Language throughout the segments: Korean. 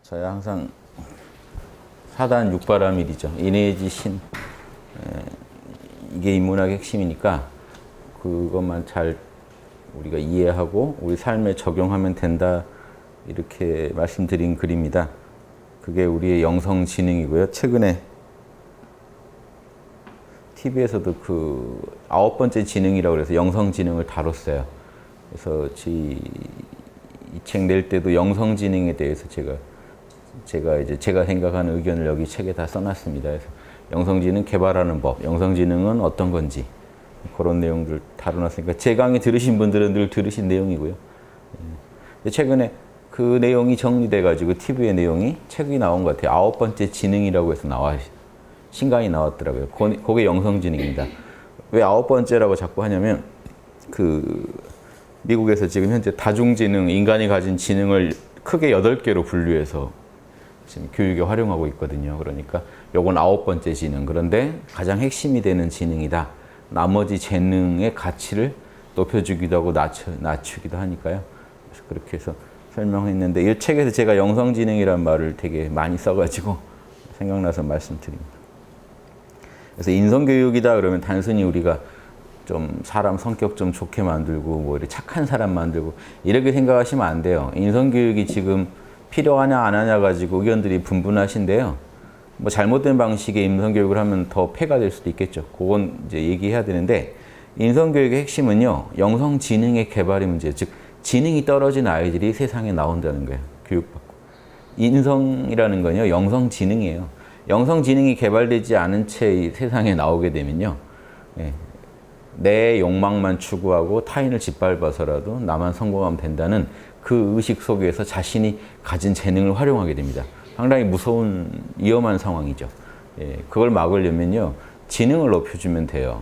저희 항상 사단 육바라밀이죠. 인해지 신. 이게 인문학의 핵심이니까 그것만 잘 우리가 이해하고 우리 삶에 적용하면 된다. 이렇게 말씀드린 글입니다. 그게 우리의 영성지능이고요. 최근에 TV에서도 그 9번째 지능이라고 해서 영성지능을 다뤘어요. 그래서 이 책 낼 때도 영성지능에 대해서 제가 생각하는 의견을 여기 책에 다 써놨습니다. 그래서 영성지능 개발하는 법, 영성지능은 어떤 건지 그런 내용들 다뤄놨으니까 제 강의 들으신 분들은 늘 들으신 내용이고요. 최근에 그 내용이 정리돼가지고 TV의 내용이 책이 나온 것 같아요. 9번째 지능이라고 해서 신간이 나왔더라고요. 그게 영성지능입니다. 왜 9번째라고 자꾸 하냐면 미국에서 지금 현재 다중지능, 인간이 가진 지능을 크게 8개로 분류해서 지금 교육에 활용하고 있거든요. 그러니까 요건 9번째 지능. 그런데 가장 핵심이 되는 지능이다. 나머지 재능의 가치를 높여주기도 하고 낮추기도 하니까요. 그래서 그렇게 해서 설명했는데 이 책에서 제가 영성지능이라는 말을 되게 많이 써가지고 생각나서 말씀드립니다. 그래서 인성교육이다 그러면 단순히 우리가 좀 사람 성격 좀 좋게 만들고 뭐 이렇게 착한 사람 만들고 이렇게 생각하시면 안 돼요. 인성교육이 지금 필요하냐 안 하냐 가지고 의견들이 분분하신데요. 뭐 잘못된 방식의 인성교육을 하면 더 폐가 될 수도 있겠죠. 그건 이제 얘기해야 되는데 인성교육의 핵심은요. 영성지능의 개발의 문제, 즉 지능이 떨어진 아이들이 세상에 나온다는 거예요. 교육받고. 인성이라는 건요. 영성지능이에요. 영성지능이 개발되지 않은 채 세상에 나오게 되면요. 내 욕망만 추구하고 타인을 짓밟아서라도 나만 성공하면 된다는 그 의식 속에서 자신이 가진 재능을 활용하게 됩니다. 상당히 무서운 위험한 상황이죠. 그걸 막으려면요. 지능을 높여주면 돼요.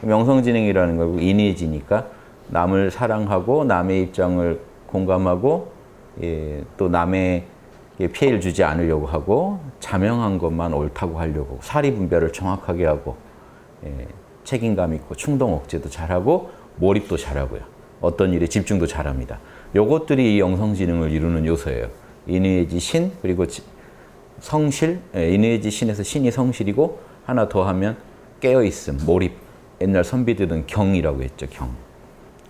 영성지능이라는 거 인해지니까 남을 사랑하고 남의 입장을 공감하고 또 남의 피해를 주지 않으려고 하고 자명한 것만 옳다고 하려고 사리분별을 정확하게 하고 책임감 있고 충동 억제도 잘하고 몰입도 잘하고요. 어떤 일에 집중도 잘합니다. 요것들이 이 영성지능을 이루는 요소예요. 인해지 신 그리고 성실, 인해지 신에서 신이 성실이고 하나 더 하면 깨어있음, 몰입. 옛날 선비들은 경이라고 했죠. 경.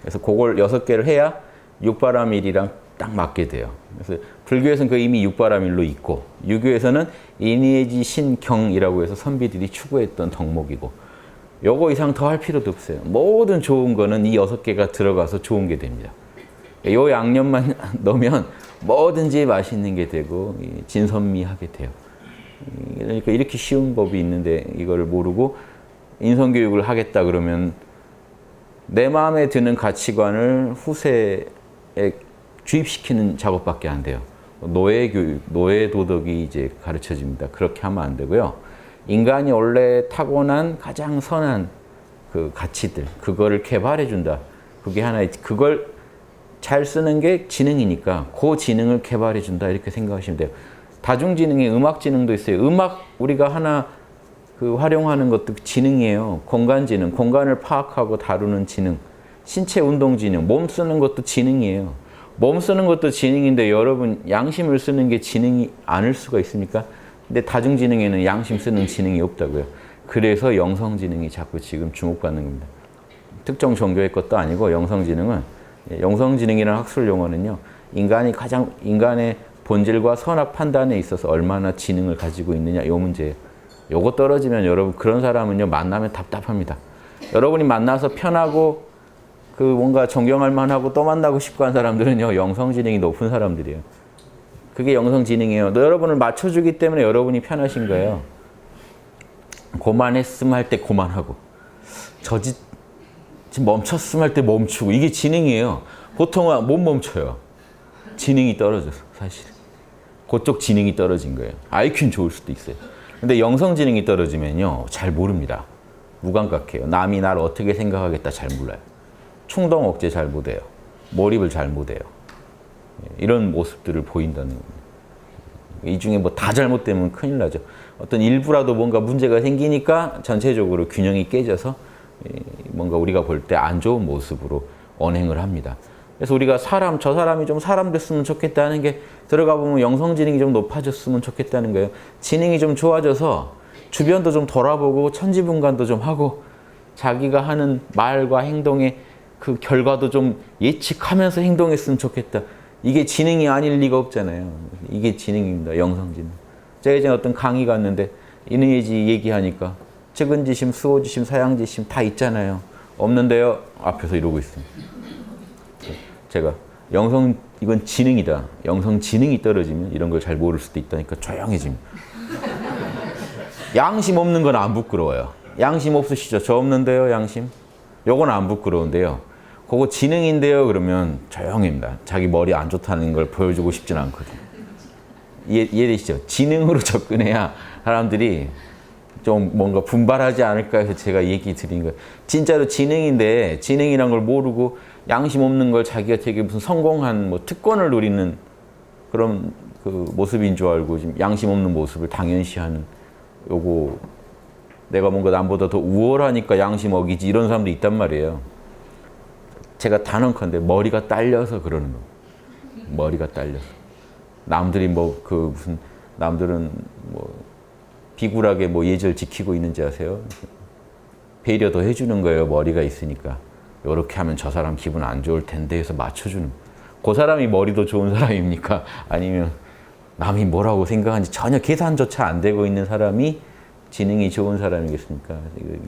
그래서 그걸 6개를 해야 육바라밀이랑 딱 맞게 돼요. 그래서 불교에서는 그 이미 육바라밀로 있고 유교에서는 인해지 신경이라고 해서 선비들이 추구했던 덕목이고 요거 이상 더 할 필요도 없어요. 모든 좋은 거는 이 6개가 들어가서 좋은 게 됩니다. 요 양념만 넣으면 뭐든지 맛있는 게 되고 진선미하게 돼요. 그러니까 이렇게 쉬운 법이 있는데 이거를 모르고 인성교육을 하겠다 그러면 내 마음에 드는 가치관을 후세에 주입시키는 작업밖에 안 돼요. 노예교육, 노예도덕이 이제 가르쳐집니다. 그렇게 하면 안 되고요. 인간이 원래 타고난 가장 선한 그 가치들, 그거를 개발해 준다. 그게 하나의, 그걸 잘 쓰는 게 지능이니까 그 지능을 개발해 준다. 이렇게 생각하시면 돼요. 다중지능에 음악지능도 있어요. 음악 우리가 하나 활용하는 것도 지능이에요. 공간지능, 공간을 파악하고 다루는 지능. 신체운동지능, 몸 쓰는 것도 지능이에요. 몸 쓰는 것도 지능인데 여러분 양심을 쓰는 게 지능이 아닐 수가 있습니까? 근데 다중지능에는 양심 쓰는 지능이 없다고요. 그래서 영성지능이 자꾸 지금 주목받는 겁니다. 특정 종교의 것도 아니고 영성지능은 영성지능이라는 학술 용어는요. 인간의 본질과 선악 판단에 있어서 얼마나 지능을 가지고 있느냐 이 문제예요. 요거 떨어지면 여러분 그런 사람은요. 만나면 답답합니다. 여러분이 만나서 편하고 뭔가 존경할 만하고 또 만나고 싶고 한 사람들은요. 영성지능이 높은 사람들이에요. 그게 영성지능이에요. 여러분을 맞춰주기 때문에 여러분이 편하신 거예요. 고만했음 할 때 고만하고 지금 멈췄음 할 때 멈추고 이게 지능이에요. 보통은 못 멈춰요. 지능이 떨어져서 사실. 그쪽 지능이 떨어진 거예요. IQ는 좋을 수도 있어요. 근데 영성지능이 떨어지면요. 잘 모릅니다. 무감각해요. 남이 나를 어떻게 생각하겠다 잘 몰라요. 충동 억제 잘 못해요. 몰입을 잘 못해요. 이런 모습들을 보인다는 겁니다. 이 중에 뭐 다 잘못되면 큰일 나죠. 어떤 일부라도 뭔가 문제가 생기니까 전체적으로 균형이 깨져서 뭔가 우리가 볼 때 안 좋은 모습으로 언행을 합니다. 그래서 우리가 저 사람이 좀 사람 됐으면 좋겠다는 게 들어가 보면 영성지능이 좀 높아졌으면 좋겠다는 거예요. 지능이 좀 좋아져서 주변도 좀 돌아보고 천지분간도 좀 하고 자기가 하는 말과 행동의 그 결과도 좀 예측하면서 행동했으면 좋겠다. 이게 지능이 아닐 리가 없잖아요. 이게 지능입니다. 영성지능. 제가 이제 어떤 강의 갔는데 인의예지 얘기하니까 측은지심, 수호지심, 사양지심 다 있잖아요. 없는데요. 앞에서 이러고 있습니다. 제가 이건 지능이다. 영성 지능이 떨어지면 이런 걸 잘 모를 수도 있다니까 조용해집니다. 양심 없는 건 안 부끄러워요. 양심 없으시죠? 저 없는데요, 양심? 요건 안 부끄러운데요. 그거 지능인데요, 그러면 조용합니다. 자기 머리 안 좋다는 걸 보여주고 싶진 않거든요. 이해되시죠? 지능으로 접근해야 사람들이 좀 뭔가 분발하지 않을까 해서 제가 얘기 드린 거예요. 진짜로 지능인데 지능이란 걸 모르고 양심 없는 걸 자기가 되게 무슨 성공한 뭐 특권을 누리는 그런 그 모습인 줄 알고 지금 양심 없는 모습을 당연시하는 요거 내가 뭔가 남보다 더 우월하니까 양심 어기지 이런 사람도 있단 말이에요. 제가 단언컨대 머리가 딸려서 그러는 거. 머리가 딸려서. 남들이 남들은 비굴하게 예절 지키고 있는지 아세요? 배려 더 해주는 거예요. 머리가 있으니까. 이렇게 하면 저 사람 기분 안 좋을 텐데 해서 맞춰주는. 그 사람이 머리도 좋은 사람입니까? 아니면 남이 뭐라고 생각하는지 전혀 계산조차 안 되고 있는 사람이 지능이 좋은 사람이겠습니까?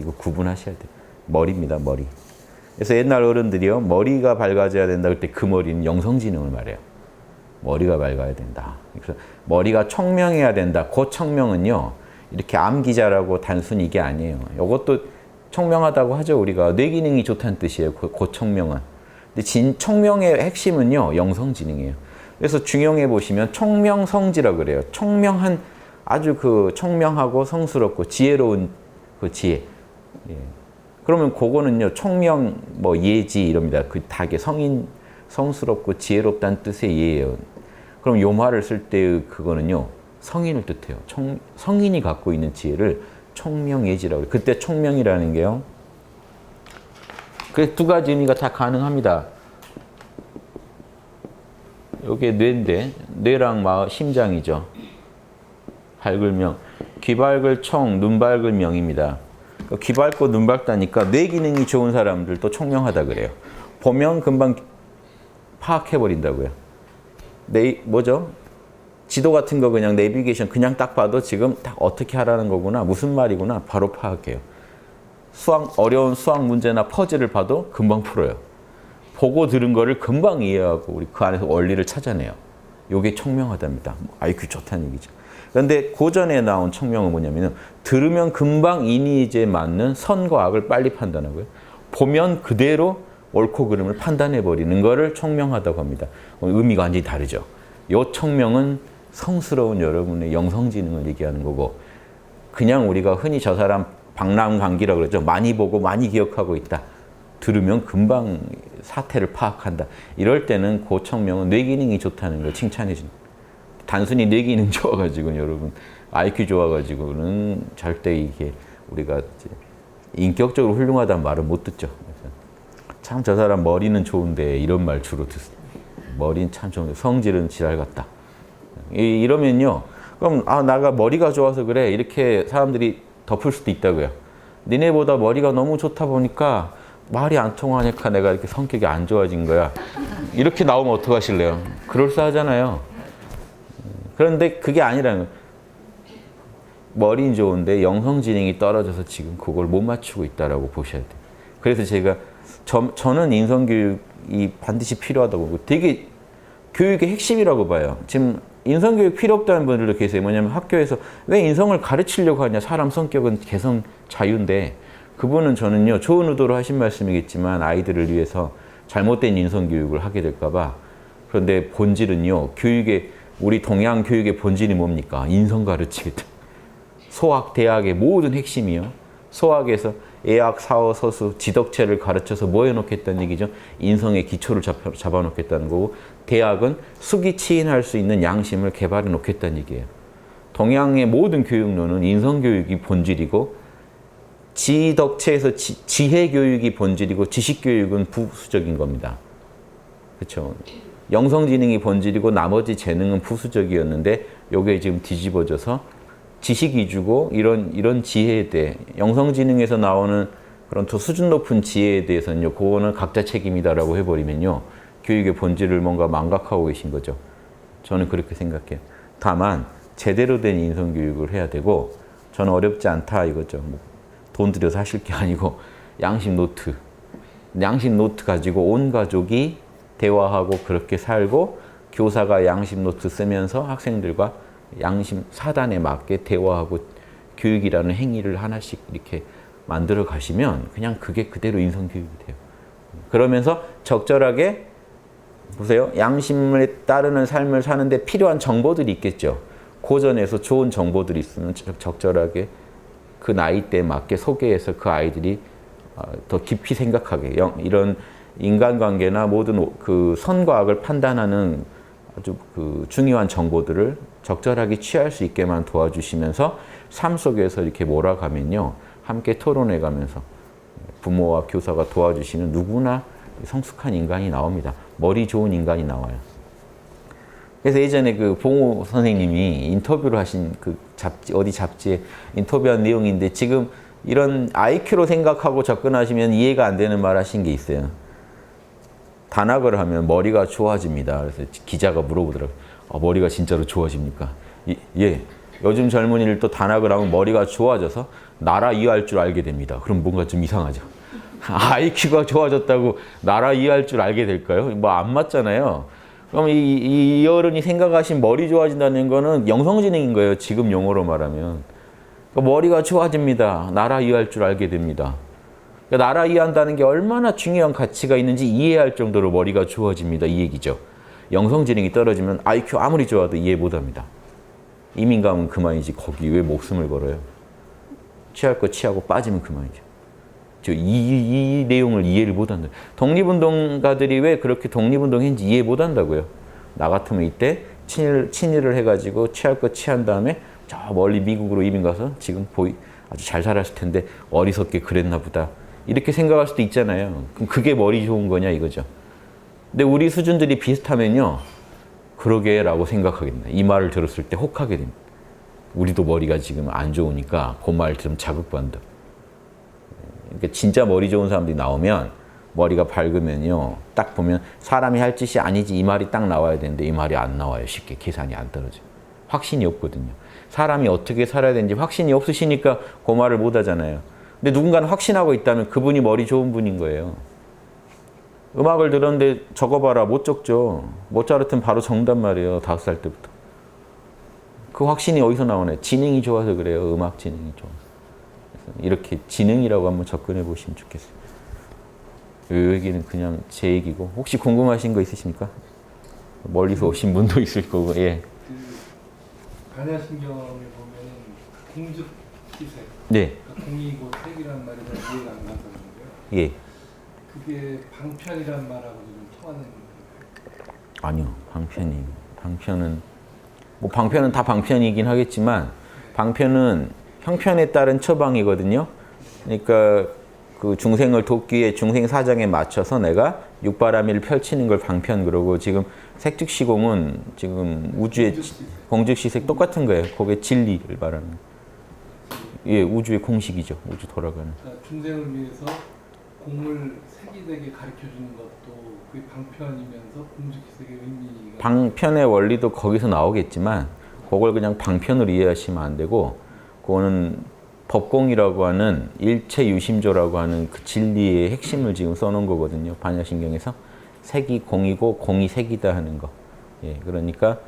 이거 구분하셔야 돼요. 머리입니다, 머리. 그래서 옛날 어른들이요, 머리가 밝아져야 된다 그럴 때 그 머리는 영성지능을 말해요. 머리가 밝아야 된다. 그래서 머리가 청명해야 된다. 그 청명은요, 이렇게 암기자라고 단순히 이게 아니에요. 이것도 청명하다고 하죠, 우리가. 뇌기능이 좋다는 뜻이에요, 그 청명은. 근데 청명의 핵심은요, 영성지능이에요. 그래서 중용해 보시면 청명성지라고 그래요. 청명한, 아주 청명하고 성스럽고 지혜로운 그 지혜. 예. 그러면 그거는요, 청명, 예지 이럽니다. 그 닭의 성스럽고 지혜롭다는 뜻의 예예요. 그럼 요 말을 쓸 때 그거는요, 성인을 뜻해요. 성인이 갖고 있는 지혜를 청명예지라고 해요. 그때 청명이라는 게요. 그래서 두 가지 의미가 다 가능합니다. 요게 뇌인데, 뇌랑 심장이죠. 밝을 명. 귀 밝을 청, 눈 밝을 명입니다. 귀 밝고 눈 밝다니까 뇌 기능이 좋은 사람들도 청명하다 그래요. 보면 금방 파악해버린다고요. 뭐죠? 지도 같은 거 그냥 내비게이션 그냥 딱 봐도 지금 딱 어떻게 하라는 거구나, 무슨 말이구나 바로 파악해요. 어려운 수학 문제나 퍼즐을 봐도 금방 풀어요. 보고 들은 거를 금방 이해하고 우리 그 안에서 원리를 찾아내요. 이게 청명하답니다. IQ 좋다는 얘기죠. 그런데 고전에 나온 청명은 뭐냐면은 들으면 금방 이니이즈에 맞는 선과 악을 빨리 판단하고요. 보면 그대로 옳고 그름을 판단해버리는 거를 청명하다고 합니다. 의미가 완전히 다르죠. 이 청명은 성스러운 여러분의 영성지능을 얘기하는 거고, 그냥 우리가 흔히 저 사람 박람감기라고 그러죠. 많이 보고 많이 기억하고 있다. 들으면 금방 사태를 파악한다. 이럴 때는 그 청명은 뇌기능이 좋다는 걸 칭찬해 줍니다. 단순히 뇌기능 좋아가지고 여러분 IQ 좋아가지고는 절대 이게 우리가 인격적으로 훌륭하다는 말을 못 듣죠. 참 저 사람 머리는 좋은데 이런 말 주로 듣습니다. 머리는 참 좋은데 성질은 지랄 같다. 이러면요, 그럼 나가 머리가 좋아서 그래 이렇게 사람들이 덮을 수도 있다고요. 니네보다 머리가 너무 좋다 보니까 말이 안 통하니까 내가 이렇게 성격이 안 좋아진 거야. 이렇게 나오면 어떡하실래요? 그럴싸하잖아요. 그런데 그게 아니라는 거예요. 머리는 좋은데 영성지능이 떨어져서 지금 그걸 못 맞추고 있다라고 보셔야 돼요. 그래서 제가 저는 인성교육이 반드시 필요하다고 보고 되게 교육의 핵심이라고 봐요. 지금 인성교육 필요 없다는 분들도 계세요. 뭐냐면 학교에서 왜 인성을 가르치려고 하냐. 사람 성격은 개성 자유인데, 그분은 저는요, 좋은 의도로 하신 말씀이겠지만 아이들을 위해서 잘못된 인성교육을 하게 될까 봐. 그런데 본질은요, 우리 동양 교육의 본질이 뭡니까? 인성 가르치겠다. 소학, 대학의 모든 핵심이요. 소학에서 예학, 사어, 서수, 지덕체를 가르쳐서 뭐 해놓겠다는 얘기죠? 인성의 기초를 잡아놓겠다는 거고, 대학은 수기치인할 수 있는 양심을 개발해 놓겠다는 얘기예요. 동양의 모든 교육론은 인성교육이 본질이고, 지덕체에서 지혜교육이 본질이고, 지식교육은 부수적인 겁니다. 그렇죠. 영성지능이 본질이고 나머지 재능은 부수적이었는데 요게 지금 뒤집어져서 지식 위주고 이런 지혜에 대해 영성지능에서 나오는 그런 더 수준 높은 지혜에 대해서는요. 그거는 각자 책임이다라고 해버리면요. 교육의 본질을 뭔가 망각하고 계신 거죠. 저는 그렇게 생각해요. 다만 제대로 된 인성교육을 해야 되고 저는 어렵지 않다 이거죠. 뭐 돈 들여서 하실 게 아니고 양심 노트 가지고 온 가족이 대화하고 그렇게 살고 교사가 양심 노트 쓰면서 학생들과 양심 사단에 맞게 대화하고 교육이라는 행위를 하나씩 이렇게 만들어 가시면 그냥 그게 그대로 인성교육이 돼요. 그러면서 적절하게 보세요. 양심에 따르는 삶을 사는데 필요한 정보들이 있겠죠. 고전에서 좋은 정보들이 있으면 적절하게 그 나이대에 맞게 소개해서 그 아이들이 더 깊이 생각하게 이런 인간관계나 모든 그 선과 악을 판단하는 아주 그 중요한 정보들을 적절하게 취할 수 있게만 도와주시면서 삶 속에서 이렇게 몰아가면요. 함께 토론해가면서 부모와 교사가 도와주시는 누구나 성숙한 인간이 나옵니다. 머리 좋은 인간이 나와요. 그래서 예전에 그 봉호 선생님이 인터뷰를 하신 그 어디 잡지에 인터뷰한 내용인데 지금 이런 IQ로 생각하고 접근하시면 이해가 안 되는 말 하신 게 있어요. 단학을 하면 머리가 좋아집니다. 그래서 기자가 물어보더라고요. 머리가 진짜로 좋아집니까? 예. 요즘 젊은이들 또 단학을 하면 머리가 좋아져서 나라 이해할 줄 알게 됩니다. 그럼 뭔가 좀 이상하죠. IQ가 좋아졌다고 나라 이해할 줄 알게 될까요? 뭐 안 맞잖아요. 그럼 이 어른이 생각하신 머리 좋아진다는 거는 영성지능인 거예요. 지금 용어로 말하면. 그러니까 머리가 좋아집니다. 나라 이해할 줄 알게 됩니다. 그러니까 나라 이해한다는 게 얼마나 중요한 가치가 있는지 이해할 정도로 머리가 좋아집니다. 이 얘기죠. 영성지능이 떨어지면 IQ 아무리 좋아도 이해 못합니다. 이민감은 그만이지 거기 왜 목숨을 걸어요. 취할 거 취하고 빠지면 그만이죠. 이 내용을 이해를 못한다. 독립운동가들이 왜 그렇게 독립운동했는지 이해 못한다고요. 나 같으면 이때 친일을 해가지고 취할 거 취한 다음에 저 멀리 미국으로 이민 가서 지금 아주 잘 살았을 텐데 어리석게 그랬나 보다. 이렇게 생각할 수도 있잖아요. 그럼 그게 머리 좋은 거냐 이거죠. 근데 우리 수준들이 비슷하면요. 그러게 라고 생각하게 됩니다. 이 말을 들었을 때 혹하게 됩니다. 우리도 머리가 지금 안 좋으니까 그 말 들으면 자극받는다. 그러니까 진짜 머리 좋은 사람들이 나오면 머리가 밝으면요. 딱 보면 사람이 할 짓이 아니지 이 말이 딱 나와야 되는데 이 말이 안 나와요. 쉽게 계산이 안 떨어져요. 확신이 없거든요. 사람이 어떻게 살아야 되는지 확신이 없으시니까 그 말을 못 하잖아요. 근데 누군가는 확신하고 있다면 그분이 머리 좋은 분인 거예요. 음악을 들었는데 적어봐라. 못 적죠. 모차르트는 바로 적는단 말이에요. 5살 때부터. 그 확신이 어디서 나오나요? 지능이 좋아서 그래요. 음악 지능이 좋아서. 이렇게 지능이라고 한번 접근해 보시면 좋겠어요. 이 얘기는 그냥 제 얘기고 혹시 궁금하신 거 있으십니까? 멀리서 오신 분도 있을 거고. 예. 그 반야신경에 보면은 공즉기색. 네. 그러니까 공이 곧 색이라는 말이 잘 이해가 안 가서인데요. 예. 그게 방편이라는 말하고 좀 통하는 건가요? 아니요. 방편은 뭐 방편은 다 방편이긴 하겠지만 방편은 형편에 따른 처방이거든요. 그러니까 그 중생을 돕기 위해 중생 사정에 맞춰서 내가 육바라밀을 펼치는 걸 방편 그러고 지금 색즉시공은 지금 우주의 공즉시색 똑같은 거예요. 그게 진리를 말하는. 예, 우주의 공식이죠. 우주 돌아가는. 그러니까 중생을 위해서 공을 색이 되게 가르쳐 주는 것도 그게 방편이면서 공즉기색의 의미가. 방편의 원리도 거기서 나오겠지만 그걸 그냥 방편으로 이해하시면 안 되고. 그거는 법공이라고 하는 일체유심조라고 하는 그 진리의 핵심을 지금 써놓은 거거든요. 반야신경에서 색이 공이고 공이 색이다 하는 거. 예, 그러니까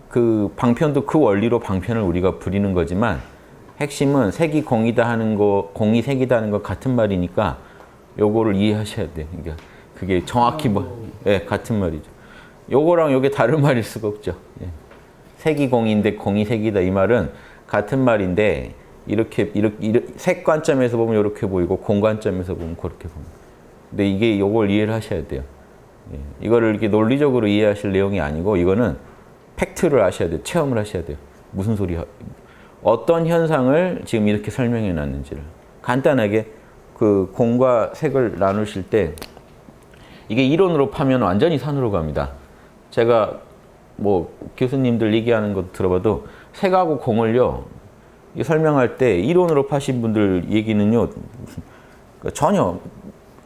그 방편도 그 원리로 방편을 우리가 부리는 거지만 핵심은 색이 공이다 하는 거, 공이 색이다 하는 거 같은 말이니까 요거를 이해하셔야 돼요. 그러니까 그게 정확히 예, 같은 말이죠. 요거랑 요게 다른 말일 수가 없죠. 예. 색이 공인데 공이 색이다 이 말은 같은 말인데 이렇게 색 관점에서 보면 이렇게 보이고 공 관점에서 보면 그렇게 보입니다. 근데 이게 이걸 이해를 하셔야 돼요. 예. 이거를 이렇게 논리적으로 이해하실 내용이 아니고 이거는 팩트를 아셔야 돼요. 체험을 하셔야 돼요. 무슨 소리야? 어떤 현상을 지금 이렇게 설명해 놨는지를 간단하게 그 공과 색을 나누실 때 이게 이론으로 파면 완전히 산으로 갑니다. 제가 뭐 교수님들 얘기하는 것 들어봐도 색하고 공을요 설명할 때 이론으로 파신 분들 얘기는요 전혀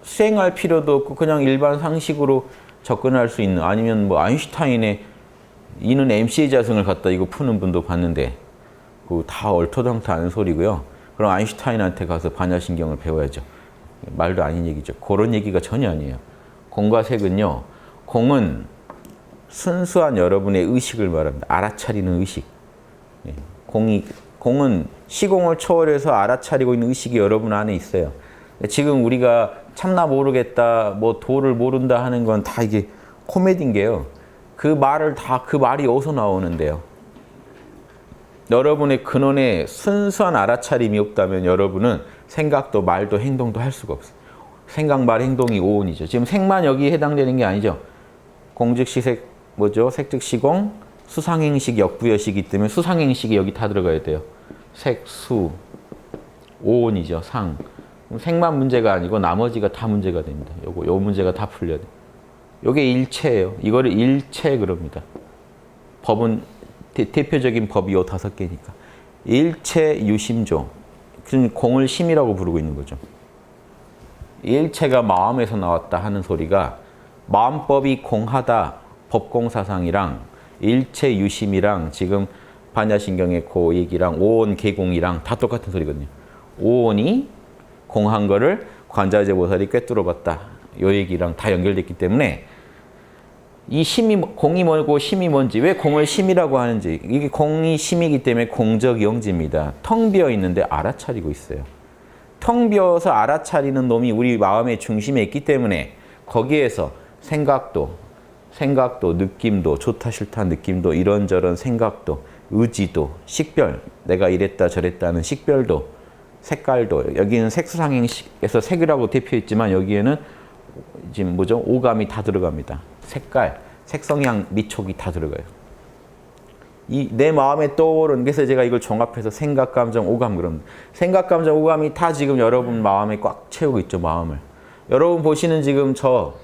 수행할 필요도 없고 그냥 일반 상식으로 접근할 수 있는, 아니면 뭐 아인슈타인의 이는 MC의 자승을 갖다 이거 푸는 분도 봤는데 그거 다 얼토당토 않은 소리고요. 그럼 아인슈타인한테 가서 반야신경을 배워야죠. 말도 아닌 얘기죠. 그런 얘기가 전혀 아니에요. 공과 색은요, 공은 순수한 여러분의 의식을 말합니다. 알아차리는 의식. 공은 시공을 초월해서 알아차리고 있는 의식이 여러분 안에 있어요. 지금 우리가 참나 모르겠다, 뭐 도를 모른다 하는 건 다 이게 코미디인 게요. 그 말이 어디서 나오는데요? 여러분의 근원에 순수한 알아차림이 없다면 여러분은 생각도 말도 행동도 할 수가 없어요. 생각, 말, 행동이 오온이죠. 지금 색만 여기에 해당되는 게 아니죠. 공즉시 색, 뭐죠? 색즉 시공, 수상행식, 역부여식이기 때문에 수상행식이 여기 다 들어가야 돼요. 색, 수, 오온이죠. 상. 색만 문제가 아니고 나머지가 다 문제가 됩니다. 요 문제가 다 풀려야 돼요. 요게 일체예요. 이거를 일체 그럽니다. 법은 대표적인 법이 요 5개니까. 일체 유심조. 공을 심이라고 부르고 있는 거죠. 일체가 마음에서 나왔다 하는 소리가 마음법이 공하다 법공사상이랑 일체 유심이랑 지금 반야신경의 그 얘기랑 오온 개공이랑 다 똑같은 소리거든요. 오온이 공한 거를 관자재 보살이 꿰뚫어봤다. 요 얘기랑 다 연결됐기 때문에 이 공이 뭐고 심이 뭔지, 왜 공을 심이라고 하는지, 이게 공이 심이기 때문에 공적 영지입니다. 텅 비어 있는데 알아차리고 있어요. 텅 비어서 알아차리는 놈이 우리 마음의 중심에 있기 때문에 거기에서 생각도, 느낌도, 좋다 싫다 느낌도, 이런저런 생각도, 의지도, 식별, 내가 이랬다 저랬다는 식별도, 색깔도, 여기는 색수상행식에서 색이라고 대표했지만 여기에는 지금 뭐죠? 오감이 다 들어갑니다. 색깔, 색성향, 미촉이 다 들어가요. 내 마음에 떠오른, 그래서 제가 이걸 종합해서 생각, 감정, 오감 그럽니다. 생각, 감정, 오감이 다 지금 여러분 마음에 꽉 채우고 있죠, 마음을. 여러분 보시는 지금 저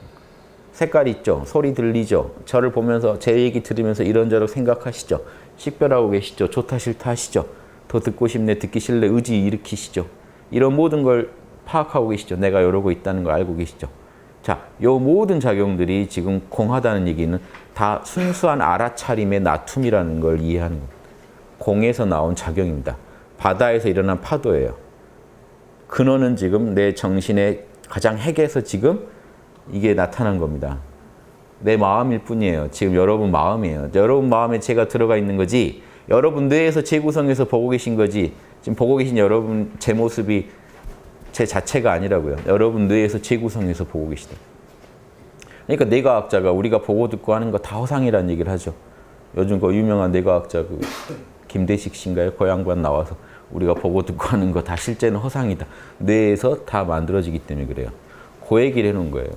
색깔 있죠? 소리 들리죠? 저를 보면서 제 얘기 들으면서 이런저런 생각하시죠? 식별하고 계시죠? 좋다 싫다 하시죠? 더 듣고 싶네, 듣기 싫네, 의지 일으키시죠? 이런 모든 걸 파악하고 계시죠? 내가 이러고 있다는 걸 알고 계시죠? 자, 요 모든 작용들이 지금 공하다는 얘기는 다 순수한 알아차림의 나툼이라는 걸 이해하는 겁니다. 공에서 나온 작용입니다. 바다에서 일어난 파도예요. 근원은 지금 내 정신의 가장 핵에서 지금 이게 나타난 겁니다. 내 마음일 뿐이에요. 지금 여러분 마음이에요. 여러분 마음에 제가 들어가 있는 거지, 여러분 뇌에서 재구성해서 보고 계신 거지, 지금 보고 계신 여러분 제 모습이 제 자체가 아니라고요. 여러분 뇌에서 재구성해서 보고 계시다. 그러니까 뇌과학자가 우리가 보고 듣고 하는 거 다 허상이라는 얘기를 하죠. 요즘 그 유명한 뇌과학자 김대식 씨인가요? 그 양반 나와서 우리가 보고 듣고 하는 거 다 실제는 허상이다. 뇌에서 다 만들어지기 때문에 그래요. 그 얘기를 해놓은 거예요.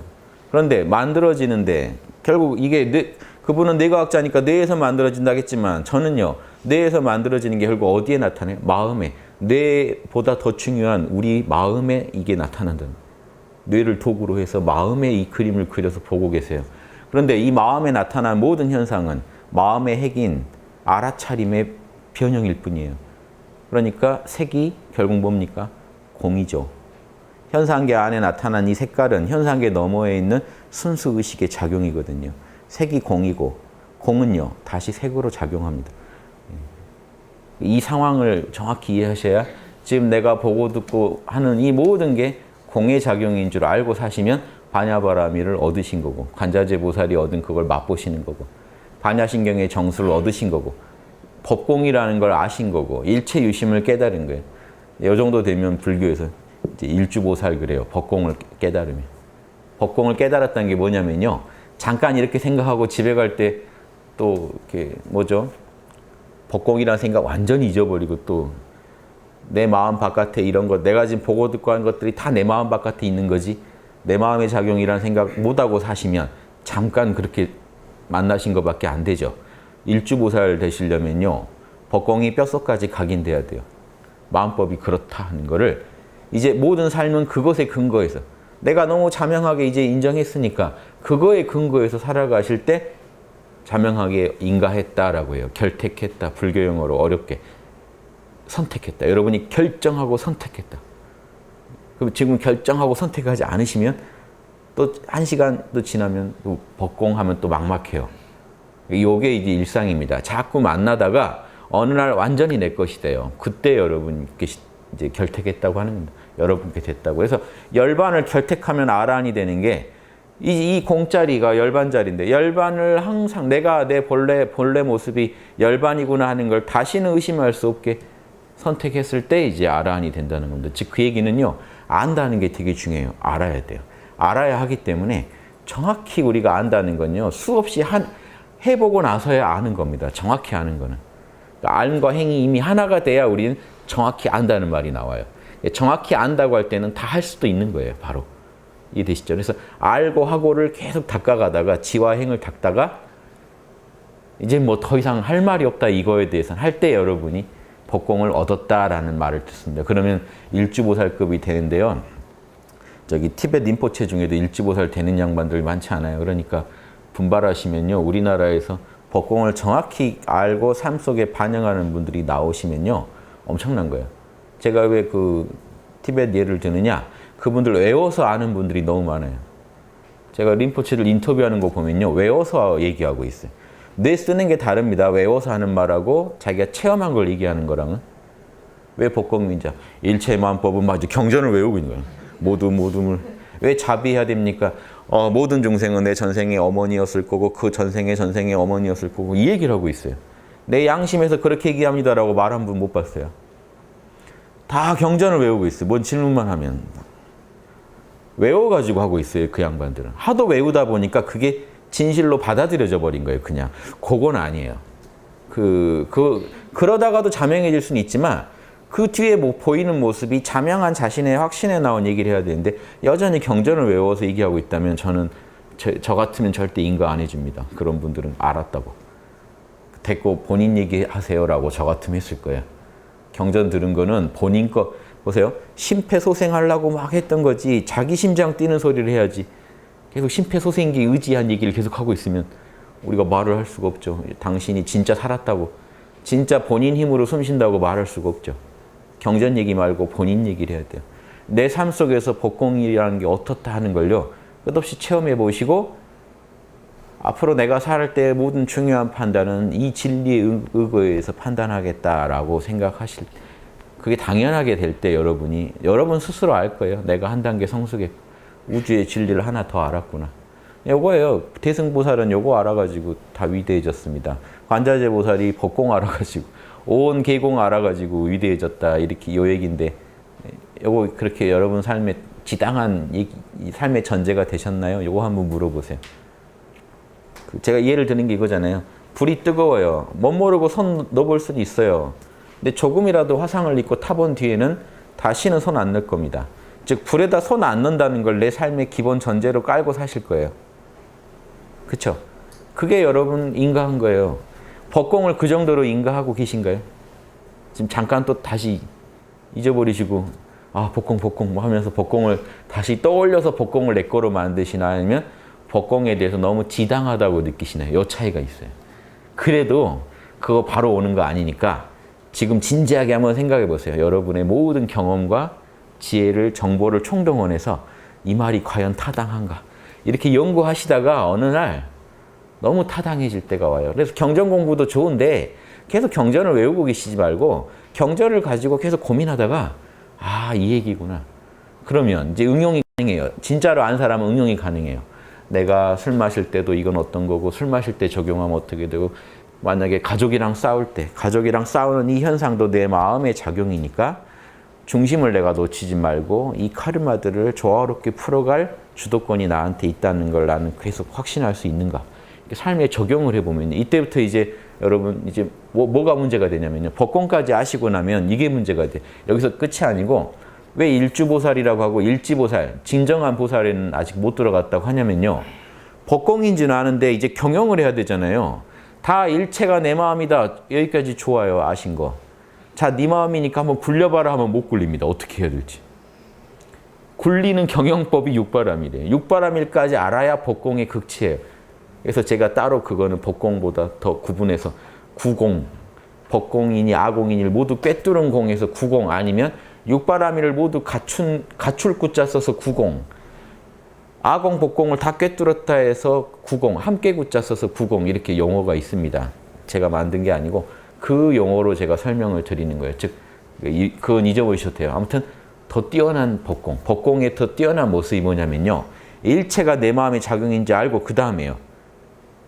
그런데 만들어지는데 결국 이게 그분은 뇌과학자니까 뇌에서 만들어진다겠지만 저는요, 뇌에서 만들어지는 게 결국 어디에 나타나요? 마음에. 뇌보다 더 중요한 우리 마음에 이게 나타난다. 뇌를 도구로 해서 마음에 이 그림을 그려서 보고 계세요. 그런데 이 마음에 나타난 모든 현상은 마음의 핵인 알아차림의 변형일 뿐이에요. 그러니까 색이 결국 뭡니까? 공이죠. 현상계 안에 나타난 이 색깔은 현상계 너머에 있는 순수 의식의 작용이거든요. 색이 공이고 공은요 다시 색으로 작용합니다. 이 상황을 정확히 이해하셔야 지금 내가 보고 듣고 하는 이 모든 게 공의 작용인 줄 알고 사시면 반야바라미를 얻으신 거고, 관자재 보살이 얻은 그걸 맛보시는 거고, 반야신경의 정수를 얻으신 거고, 법공이라는 걸 아신 거고, 일체 유심을 깨달은 거예요. 이 정도 되면 불교에서 이제 일주보살 그래요. 법공을 깨달으면. 법공을 깨달았다는 게 뭐냐면요, 잠깐 이렇게 생각하고 집에 갈 때 또 이렇게 뭐죠? 법공이라는 생각 완전히 잊어버리고 또 내 마음 바깥에 이런 것, 내가 지금 보고 듣고 하는 것들이 다 내 마음 바깥에 있는 거지, 내 마음의 작용이라는 생각 못하고 사시면 잠깐 그렇게 만나신 것밖에 안 되죠. 일주보살 되시려면요, 법공이 뼛속까지 각인돼야 돼요. 마음법이 그렇다 하는 거를 이제 모든 삶은 그것에 근거해서, 내가 너무 자명하게 이제 인정했으니까 그거에 근거해서 살아가실 때 자명하게 인가했다라고 해요. 결택했다. 불교 용어로 어렵게. 선택했다. 여러분이 결정하고 선택했다. 그럼 지금 결정하고 선택하지 않으시면 또 한 시간 또 지나면 또 법공하면 또 막막해요. 이게 이제 일상입니다. 자꾸 만나다가 어느 날 완전히 내 것이 돼요. 그때 여러분께 이제 결택했다고 하는 겁니다. 여러분께 됐다고. 그래서 열반을 결택하면 아란이 되는 게 이 공짜리가 열반짜리인데 열반을 항상 내가 내 본래 모습이 열반이구나 하는 걸 다시는 의심할 수 없게 선택했을 때 이제 아란이 된다는 겁니다. 즉 그 얘기는요. 안다는 게 되게 중요해요. 알아야 돼요. 알아야 하기 때문에 정확히 우리가 안다는 건요. 수없이 해보고 나서야 아는 겁니다. 정확히 아는 거는. 그러니까 알과 행이 이미 하나가 돼야 우리는 정확히 안다는 말이 나와요. 정확히 안다고 할 때는 다 할 수도 있는 거예요. 바로. 이해되시죠? 그래서 알고 하고를 계속 닦아가다가 지와 행을 닦다가 이제 뭐 더 이상 할 말이 없다 이거에 대해서는 할 때 여러분이 법공을 얻었다라는 말을 듣습니다. 그러면 일주보살급이 되는데요. 저기 티베트 림포체 중에도 일주보살 되는 양반들 많지 않아요. 그러니까 분발하시면요. 우리나라에서 법공을 정확히 알고 삶 속에 반영하는 분들이 나오시면요. 엄청난 거예요. 제가 왜 그 티베트 예를 드느냐. 그분들 외워서 아는 분들이 너무 많아요. 제가 림포체들 인터뷰하는 거 보면요. 외워서 얘기하고 있어요. 뇌 쓰는 게 다릅니다. 외워서 하는 말하고 자기가 체험한 걸 얘기하는 거랑은. 왜 법공민자? 일체만법은 마저 경전을 외우고 있는 거예요. 모둠을. 왜 자비해야 됩니까? 모든 중생은 내 전생의 어머니였을 거고 그 전생의 어머니였을 거고 이 얘기를 하고 있어요. 내 양심에서 그렇게 얘기합니다라고 말 한 분 못 봤어요. 다 경전을 외우고 있어요. 뭔 질문만 하면. 외워가지고 하고 있어요. 그 양반들은. 하도 외우다 보니까 그게 진실로 받아들여져 버린 거예요. 그냥. 그건 아니에요. 그러다가도 자명해질 수는 있지만 그 뒤에 뭐 보이는 모습이 자명한 자신의 확신에 나온 얘기를 해야 되는데 여전히 경전을 외워서 얘기하고 있다면 저는 저 같으면 절대 인가 안 해줍니다. 그런 분들은 알았다고. 됐고 본인 얘기하세요라고 저 같으면 했을 거예요. 경전 들은 거는 본인 거 보세요. 심폐소생하려고 막 했던 거지 자기 심장 뛰는 소리를 해야지. 계속 심폐소생기 의지한 얘기를 계속 하고 있으면 우리가 말을 할 수가 없죠. 당신이 진짜 살았다고 진짜 본인 힘으로 숨 쉰다고 말할 수가 없죠. 경전 얘기 말고 본인 얘기를 해야 돼요. 내 삶 속에서 법공이라는 게 어떻다 하는 걸요. 끝없이 체험해 보시고 앞으로 내가 살 때 모든 중요한 판단은 이 진리의 의거에서 판단하겠다라고 생각하실 때 그게 당연하게 될 때 여러분 스스로 알 거예요. 내가 한 단계 성숙했고 우주의 진리를 하나 더 알았구나. 요거예요. 대승보살은 요거 알아가지고 다 위대해졌습니다. 관자재 보살이 법공 알아가지고 온 계공 알아가지고 위대해졌다. 이렇게 요 얘기인데 요거 그렇게 여러분 삶에 지당한 삶의 전제가 되셨나요? 요거 한번 물어보세요. 제가 예를 드는 게 이거잖아요. 불이 뜨거워요. 못 모르고 손 넣어볼 수는 있어요. 근데 조금이라도 화상을 입고 타본 뒤에는 다시는 손 안 넣을 겁니다. 즉 불에다 손 안 넣는다는 걸 내 삶의 기본 전제로 깔고 사실 거예요. 그렇죠? 그게 여러분 인가한 거예요. 법공을 그 정도로 인가하고 계신가요? 지금 잠깐 또 다시 잊어버리시고 법공 뭐 하면서 법공을 다시 떠올려서 법공을 내 거로 만드시나 아니면 법공에 대해서 너무 지당하다고 느끼시나요? 요 차이가 있어요. 그래도 그거 바로 오는 거 아니니까 지금 진지하게 한번 생각해 보세요. 여러분의 모든 경험과 지혜를 정보를 총동원해서 이 말이 과연 타당한가? 이렇게 연구하시다가 어느 날 너무 타당해질 때가 와요. 그래서 경전 공부도 좋은데 계속 경전을 외우고 계시지 말고 경전을 가지고 계속 고민하다가 이 얘기구나. 그러면 이제 응용이 가능해요. 진짜로 안 사람은 응용이 가능해요. 내가 술 마실 때도 이건 어떤 거고 술 마실 때 적용하면 어떻게 되고 만약에 가족이랑 싸울 때 가족이랑 싸우는 이 현상도 내 마음의 작용이니까 중심을 내가 놓치지 말고 이 카르마들을 조화롭게 풀어갈 주도권이 나한테 있다는 걸 나는 계속 확신할 수 있는가. 삶에 적용을 해보면 이때부터 이제 여러분 이제 뭐가 문제가 되냐면요. 법공까지 아시고 나면 이게 문제가 돼. 여기서 끝이 아니고 왜 일주보살이라고 하고 일지보살, 진정한 보살에는 아직 못 들어갔다고 하냐면요. 법공인 줄 아는데 이제 경영을 해야 되잖아요. 다 일체가 내 마음이다. 여기까지 좋아요. 아신 거. 자, 네 마음이니까 한번 굴려봐라 하면 못 굴립니다. 어떻게 해야 될지. 굴리는 경영법이 육바람이래요. 육바람일까지 알아야 법공의 극치예요. 그래서 제가 따로 그거는 법공보다 더 구분해서 구공, 법공이니 아공이니 모두 꿰뚫은 공에서 구공 아니면 육바람이를 모두 갖출 구자 써서 구공, 아공, 법공을 다 꿰뚫었다 해서 구공, 함께 구자 써서 구공 이렇게 용어가 있습니다. 제가 만든 게 아니고 그 용어로 제가 설명을 드리는 거예요. 즉 그건 잊어버리셔도 돼요. 아무튼 더 뛰어난 법공, 법공의 더 뛰어난 모습이 뭐냐면요. 일체가 내 마음의 작용인지 알고 그 다음에요.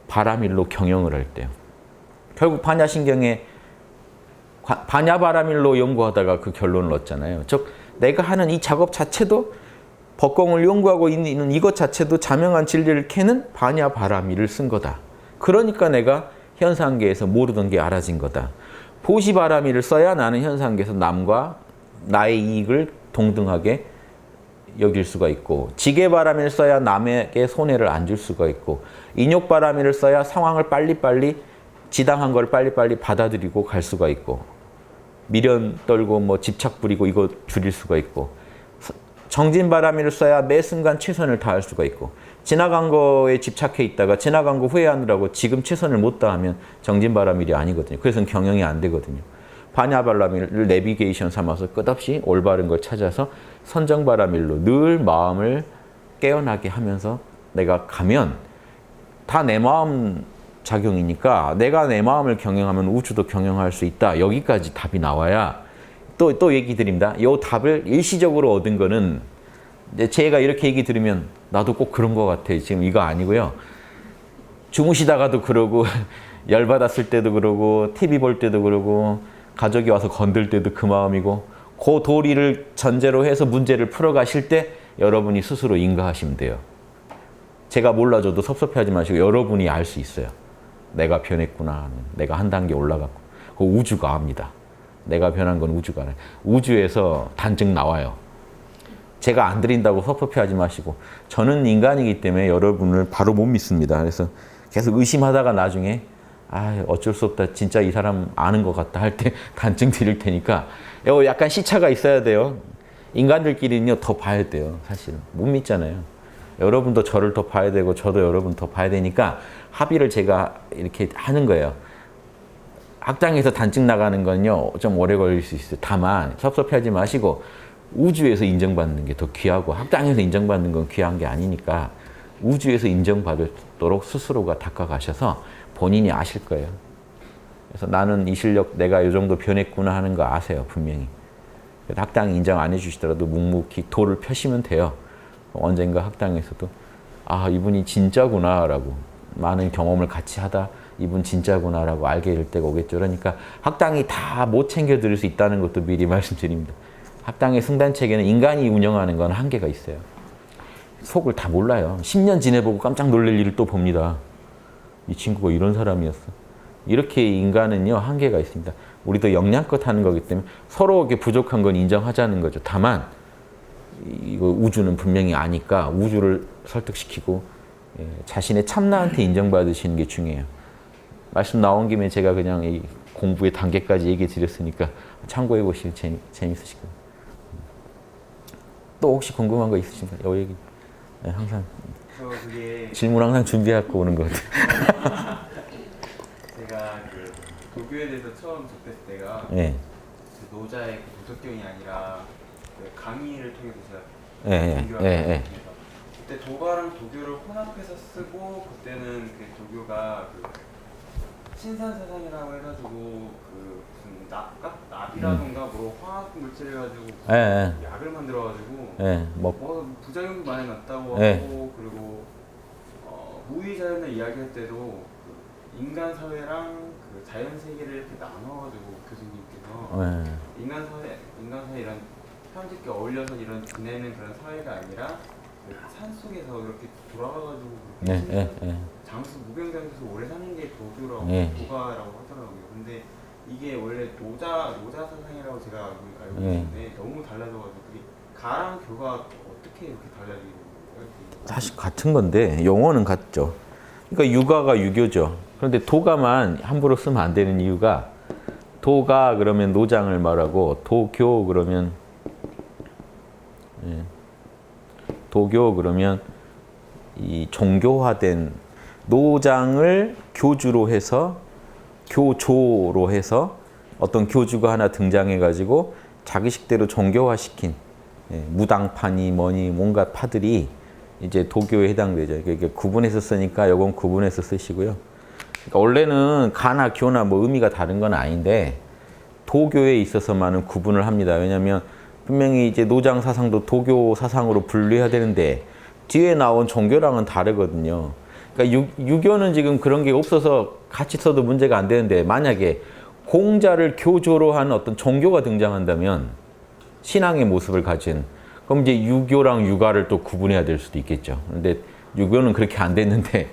바람일로 경영을 할 때요. 결국 반야신경에 반야바람일로 연구하다가 그 결론을 얻잖아요. 즉 내가 하는 이 작업 자체도 법공을 연구하고 있는 이것 자체도 자명한 진리를 캐는 반야바람일을 쓴 거다. 그러니까 내가 현상계에서 모르던 게 알아진 거다. 보시바람일을 써야 나는 현상계에서 남과 나의 이익을 동등하게 여길 수가 있고, 지게바람일을 써야 남에게 손해를 안 줄 수가 있고, 인욕바람일을 써야 상황을 빨리빨리 지당한 걸 빨리빨리 받아들이고 갈 수가 있고, 미련 떨고 뭐 집착 부리고 이거 줄일 수가 있고, 정진바람일을 써야 매 순간 최선을 다할 수가 있고, 지나간 거에 집착해 있다가 지나간 거 후회하느라고 지금 최선을 못 다하면 정진바람일이 아니거든요. 그래서 경영이 안 되거든요. 반야바람일을 내비게이션 삼아서 끝없이 올바른 걸 찾아서 선정바람일로 늘 마음을 깨어나게 하면서 내가 가면 다 내 마음 작용이니까 내가 내 마음을 경영하면 우주도 경영할 수 있다. 여기까지 답이 나와야 또 얘기 드립니다. 이 답을 일시적으로 얻은 거는 제가 이렇게 얘기 들으면 나도 꼭 그런 것 같아. 지금 이거 아니고요. 주무시다가도 그러고 열받았을 때도 그러고 TV 볼 때도 그러고 가족이 와서 건들 때도 그 마음이고 그 도리를 전제로 해서 문제를 풀어가실 때 여러분이 스스로 인가하시면 돼요. 제가 몰라줘도 섭섭해하지 마시고 여러분이 알 수 있어요. 내가 변했구나. 내가 한 단계 올라갔고. 그 우주가 압니다. 내가 변한 건 우주가 알아요. 우주에서 단증 나와요. 제가 안 드린다고 섭섭해하지 마시고 저는 인간이기 때문에 여러분을 바로 못 믿습니다. 그래서 계속 의심하다가 나중에 어쩔 수 없다. 진짜 이 사람 아는 것 같다 할 때 단증 드릴 테니까 약간 시차가 있어야 돼요. 인간들끼리는요 더 봐야 돼요. 사실은 못 믿잖아요. 여러분도 저를 더 봐야 되고 저도 여러분 더 봐야 되니까 합의를 제가 이렇게 하는 거예요. 학당에서 단증 나가는 건요 좀 오래 걸릴 수 있어요. 다만 섭섭해하지 마시고 우주에서 인정받는 게 더 귀하고 학당에서 인정받는 건 귀한 게 아니니까 우주에서 인정받도록 스스로가 닦아가셔서 본인이 아실 거예요. 그래서 나는 이 실력 내가 이 정도 변했구나 하는 거 아세요. 분명히. 학당이 인정 안 해주시더라도 묵묵히 도를 펴시면 돼요. 언젠가 학당에서도 이분이 진짜구나 라고 많은 경험을 같이 하다 이분 진짜구나 라고 알게 될 때가 오겠죠. 그러니까 학당이 다 못 챙겨드릴 수 있다는 것도 미리 말씀드립니다. 학당의 승단체계는 인간이 운영하는 건 한계가 있어요. 속을 다 몰라요. 10년 지내보고 깜짝 놀랄 일을 또 봅니다. 이 친구가 이런 사람이었어. 이렇게 인간은요 한계가 있습니다. 우리도 역량껏 하는 거기 때문에 서로 이렇게 부족한 건 인정하자는 거죠. 다만 이거 우주는 분명히 아니까 우주를 설득시키고 자신의 참나한테 인정받으시는 게 중요해요. 말씀 나온 김에 제가 그냥 이 공부의 단계까지 얘기 드렸으니까 참고해 보시면 재밌으실 거예요. 또 혹시 궁금한 거 있으신가요? 이 얘기 항상 질문 항상 준비하고 오는 것 같아요. 제가 그 도교에 대해서 처음 접했을 때가 네. 그 노자의 그 도덕경이 아니라 그 강의를 통해서 제가 네, 공부를 네, 하고 네. 그때 도가랑 도교를 혼합해서 쓰고 그때는 그 도교가 그 신산사상이라고 해가지고 그 무슨 납이라던가 뭐 화학 물질을 가지고 네, 약을 만들어가지고 네, 부작용도 많이 났다고 네. 하고 그리고 무의자연을 이야기할 때도 그 인간 사회랑 그 자연 세계를 이렇게 나눠가지고 교수님께서 네. 인간 사회 이런 사람들끼리 어울려서 이런 지내는 그런 사회가 아니라 그 산 속에서 이렇게 돌아가가지고 네, 네, 네. 장수 무병장수에서 오래 사는 게 도교라고 네. 도가라고 하더라고요. 근데 이게 원래 노자 사상이라고 제가 알고 네. 있는데 너무 달라져가지고 그게 가랑 교가 어떻게 이렇게 달라지는 거예요? 사실 같은 건데 용어는 같죠. 그러니까 유가가 유교죠. 그런데 도가만 함부로 쓰면 안 되는 이유가 도가 그러면 노장을 말하고 도교 그러면 도교 그러면 이 종교화된 노장을 교주로 해서 교조로 해서 어떤 교주가 하나 등장해가지고 자기식대로 종교화시킨 무당파니 뭐니 뭔가 파들이 이제 도교에 해당되죠. 이게 구분해서 쓰니까 이건 구분해서 쓰시고요. 그러니까 원래는 가나 교나 뭐 의미가 다른 건 아닌데 도교에 있어서만은 구분을 합니다. 왜냐하면 분명히 이제 노장 사상도 도교 사상으로 분류해야 되는데 뒤에 나온 종교랑은 다르거든요. 그러니까 유교는 지금 그런 게 없어서 같이 써도 문제가 안 되는데 만약에 공자를 교조로 하는 어떤 종교가 등장한다면 신앙의 모습을 가진 그럼 이제 유교랑 유가를 또 구분해야 될 수도 있겠죠. 그런데 유교는 그렇게 안 됐는데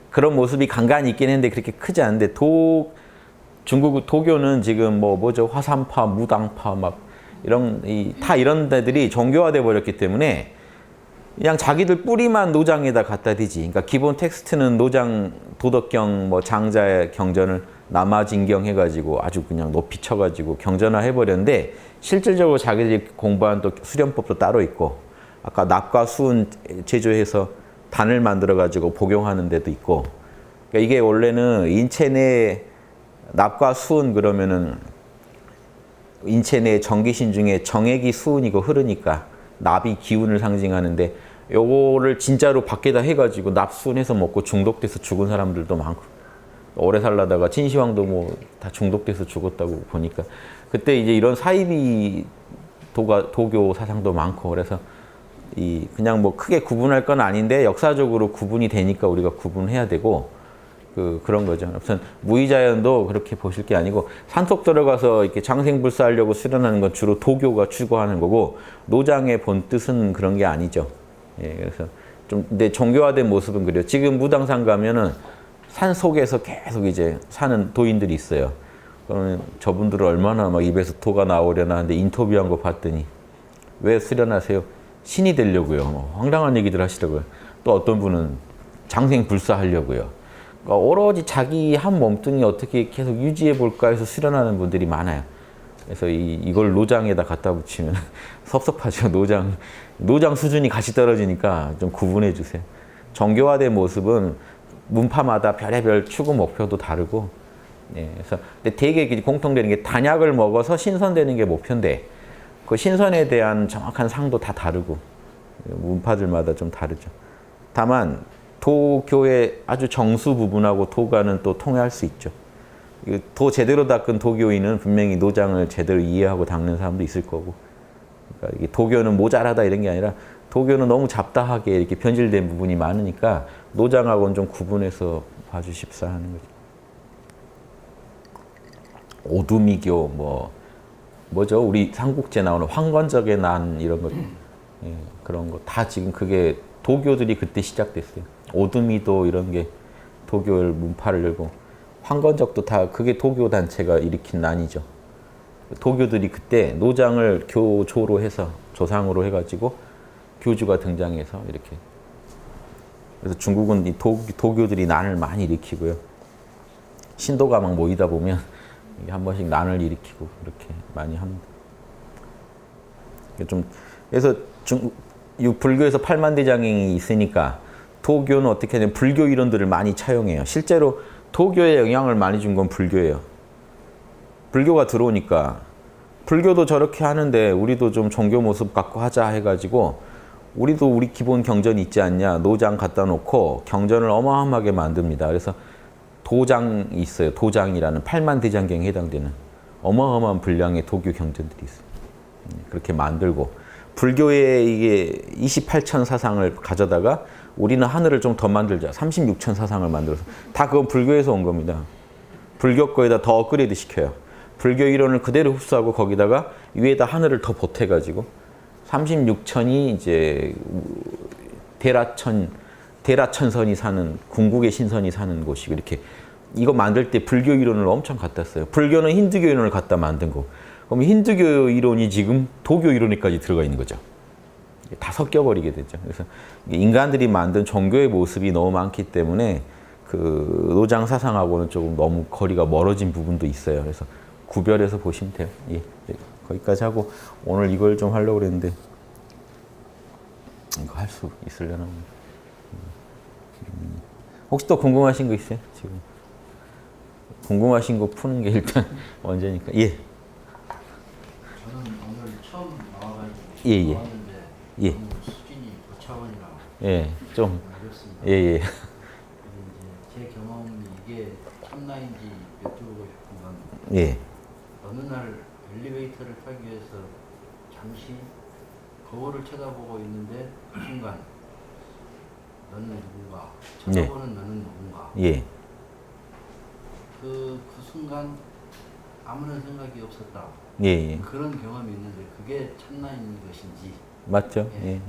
그런 모습이 간간히 있긴 했는데 그렇게 크지 않은데 중국 도교는 지금 뭐죠 화산파, 무당파 막 이런 다 이런 데들이 종교화돼 버렸기 때문에 그냥 자기들 뿌리만 노장에다 갖다 대지. 그러니까 기본 텍스트는 노장 도덕경 뭐 장자의 경전을 남아진경 해가지고 아주 그냥 높이 쳐가지고 경전화 해버렸는데 실질적으로 자기들이 공부한 또 수련법도 따로 있고 아까 납과 수은 제조해서 단을 만들어가지고 복용하는 데도 있고 그러니까 이게 원래는 인체 내 납과 수은 그러면은 인체 내 정기신 중에 정액이 수은이고 흐르니까 납이 기운을 상징하는데 요거를 진짜로 밖에다 해가지고 납수은해서 먹고 중독돼서 죽은 사람들도 많고 오래 살라다가 진시황도 뭐 다 중독돼서 죽었다고 보니까 그때 이제 이런 사이비 도교 사상도 많고 그래서 그냥 뭐 크게 구분할 건 아닌데 역사적으로 구분이 되니까 우리가 구분해야 되고 그런 거죠. 아무튼 무의자연도 그렇게 보실 게 아니고 산속 들어가서 이렇게 장생불사하려고 수련하는 건 주로 도교가 추구하는 거고 노장의 본 뜻은 그런 게 아니죠. 예, 그래서 좀 근데 종교화된 모습은 그래요. 지금 무당산 가면은 산 속에서 계속 이제 사는 도인들이 있어요. 그러면 저분들은 얼마나 막 입에서 토가 나오려나 하는데 인터뷰한 거 봤더니 왜 수련하세요? 신이 되려고요. 뭐 황당한 얘기들 하시더라고요. 또 어떤 분은 장생불사하려고요. 그러니까 오로지 자기 한 몸뚱이 어떻게 계속 유지해 볼까 해서 수련하는 분들이 많아요. 그래서 이걸 노장에다 갖다 붙이면 섭섭하죠. 노장 수준이 같이 떨어지니까 좀 구분해 주세요. 정교화된 모습은 문파마다 별의별 추구 목표도 다르고, 예, 그래서 근데 되게 공통되는 게 단약을 먹어서 신선되는 게 목표인데 그 신선에 대한 정확한 상도 다 다르고 문파들마다 좀 다르죠. 다만 도교의 아주 정수 부분하고 도가는 또 통해할 수 있죠. 도 제대로 닦은 도교인은 분명히 노장을 제대로 이해하고 닦는 사람도 있을 거고. 그러니까 이게 도교는 모자라다 이런 게 아니라 도교는 너무 잡다하게 이렇게 변질된 부분이 많으니까 노장하고는 좀 구분해서 봐주십사 하는 거죠. 오두미교 뭐죠? 우리 삼국지에 나오는 황건적의 난 이런 거 예, 그런 거 다 지금 그게 도교들이 그때 시작됐어요. 오두미도 이런 게 도교를 문파를 열고 황건적도 다 그게 도교 단체가 일으킨 난이죠. 도교들이 그때 노장을 교조로 해서 조상으로 해가지고 교주가 등장해서 이렇게 그래서 중국은 이 도교들이 난을 많이 일으키고요. 신도가 막 모이다 보면 한 번씩 난을 일으키고 그렇게 많이 합니다. 그래서 불교에서 팔만대장경이 있으니까 도교는 어떻게 하냐면 불교 이론들을 많이 차용해요. 실제로 도교에 영향을 많이 준 건 불교예요. 불교가 들어오니까 불교도 저렇게 하는데 우리도 좀 종교 모습 갖고 하자 해가지고 우리도 우리 기본 경전이 있지 않냐 노장 갖다 놓고 경전을 어마어마하게 만듭니다. 그래서 도장이 있어요. 도장이라는 팔만대장경에 해당되는 어마어마한 분량의 도교 경전들이 있어요. 그렇게 만들고 불교의 이게 28천 사상을 가져다가 우리는 하늘을 좀 더 만들자. 36천 사상을 만들어서 다 그건 불교에서 온 겁니다. 불교 거에다 더 업그레이드 시켜요. 불교 이론을 그대로 흡수하고 거기다가 위에다 하늘을 더 보태가지고 36천이 이제 대라천선이 사는 궁극의 신선이 사는 곳이고 이렇게 이거 만들 때 불교 이론을 엄청 갖다 써요. 불교는 힌두교 이론을 갖다 만든 거. 그럼 힌두교 이론이 지금 도교 이론에까지 들어가 있는 거죠. 다 섞여버리게 되죠. 그래서 인간들이 만든 종교의 모습이 너무 많기 때문에 그 노장 사상하고는 조금 너무 거리가 멀어진 부분도 있어요. 그래서 구별해서 보시면 돼요. 예, 거기까지 하고 오늘 이걸 좀 하려고 그랬는데 이거 할 할 수 있으려나 봅니다. 혹시 또 궁금하신 거 있어요? 지금 궁금하신 거 푸는 게 일단 먼저니까. 예. 저는 오늘 처음 나와가지고 예, 예. 나왔는데 예. 너무 수준이 고차원이라 예, 좀, 어렵습니다. 예, 예. 그래서 이제 제 경험이 이게 참나인지 여쭤보고 싶은 건 예, 어느 날 엘리베이터를 타기 위해서 잠시 거울을 쳐다보고 있는데 그 순간 너는 누군가 쳐다보는 너는 누군가 예. 그 순간 아무런 생각이 없었다 예, 예. 그런 경험이 있는데 그게 참나인 것인지 맞죠? 예. 예.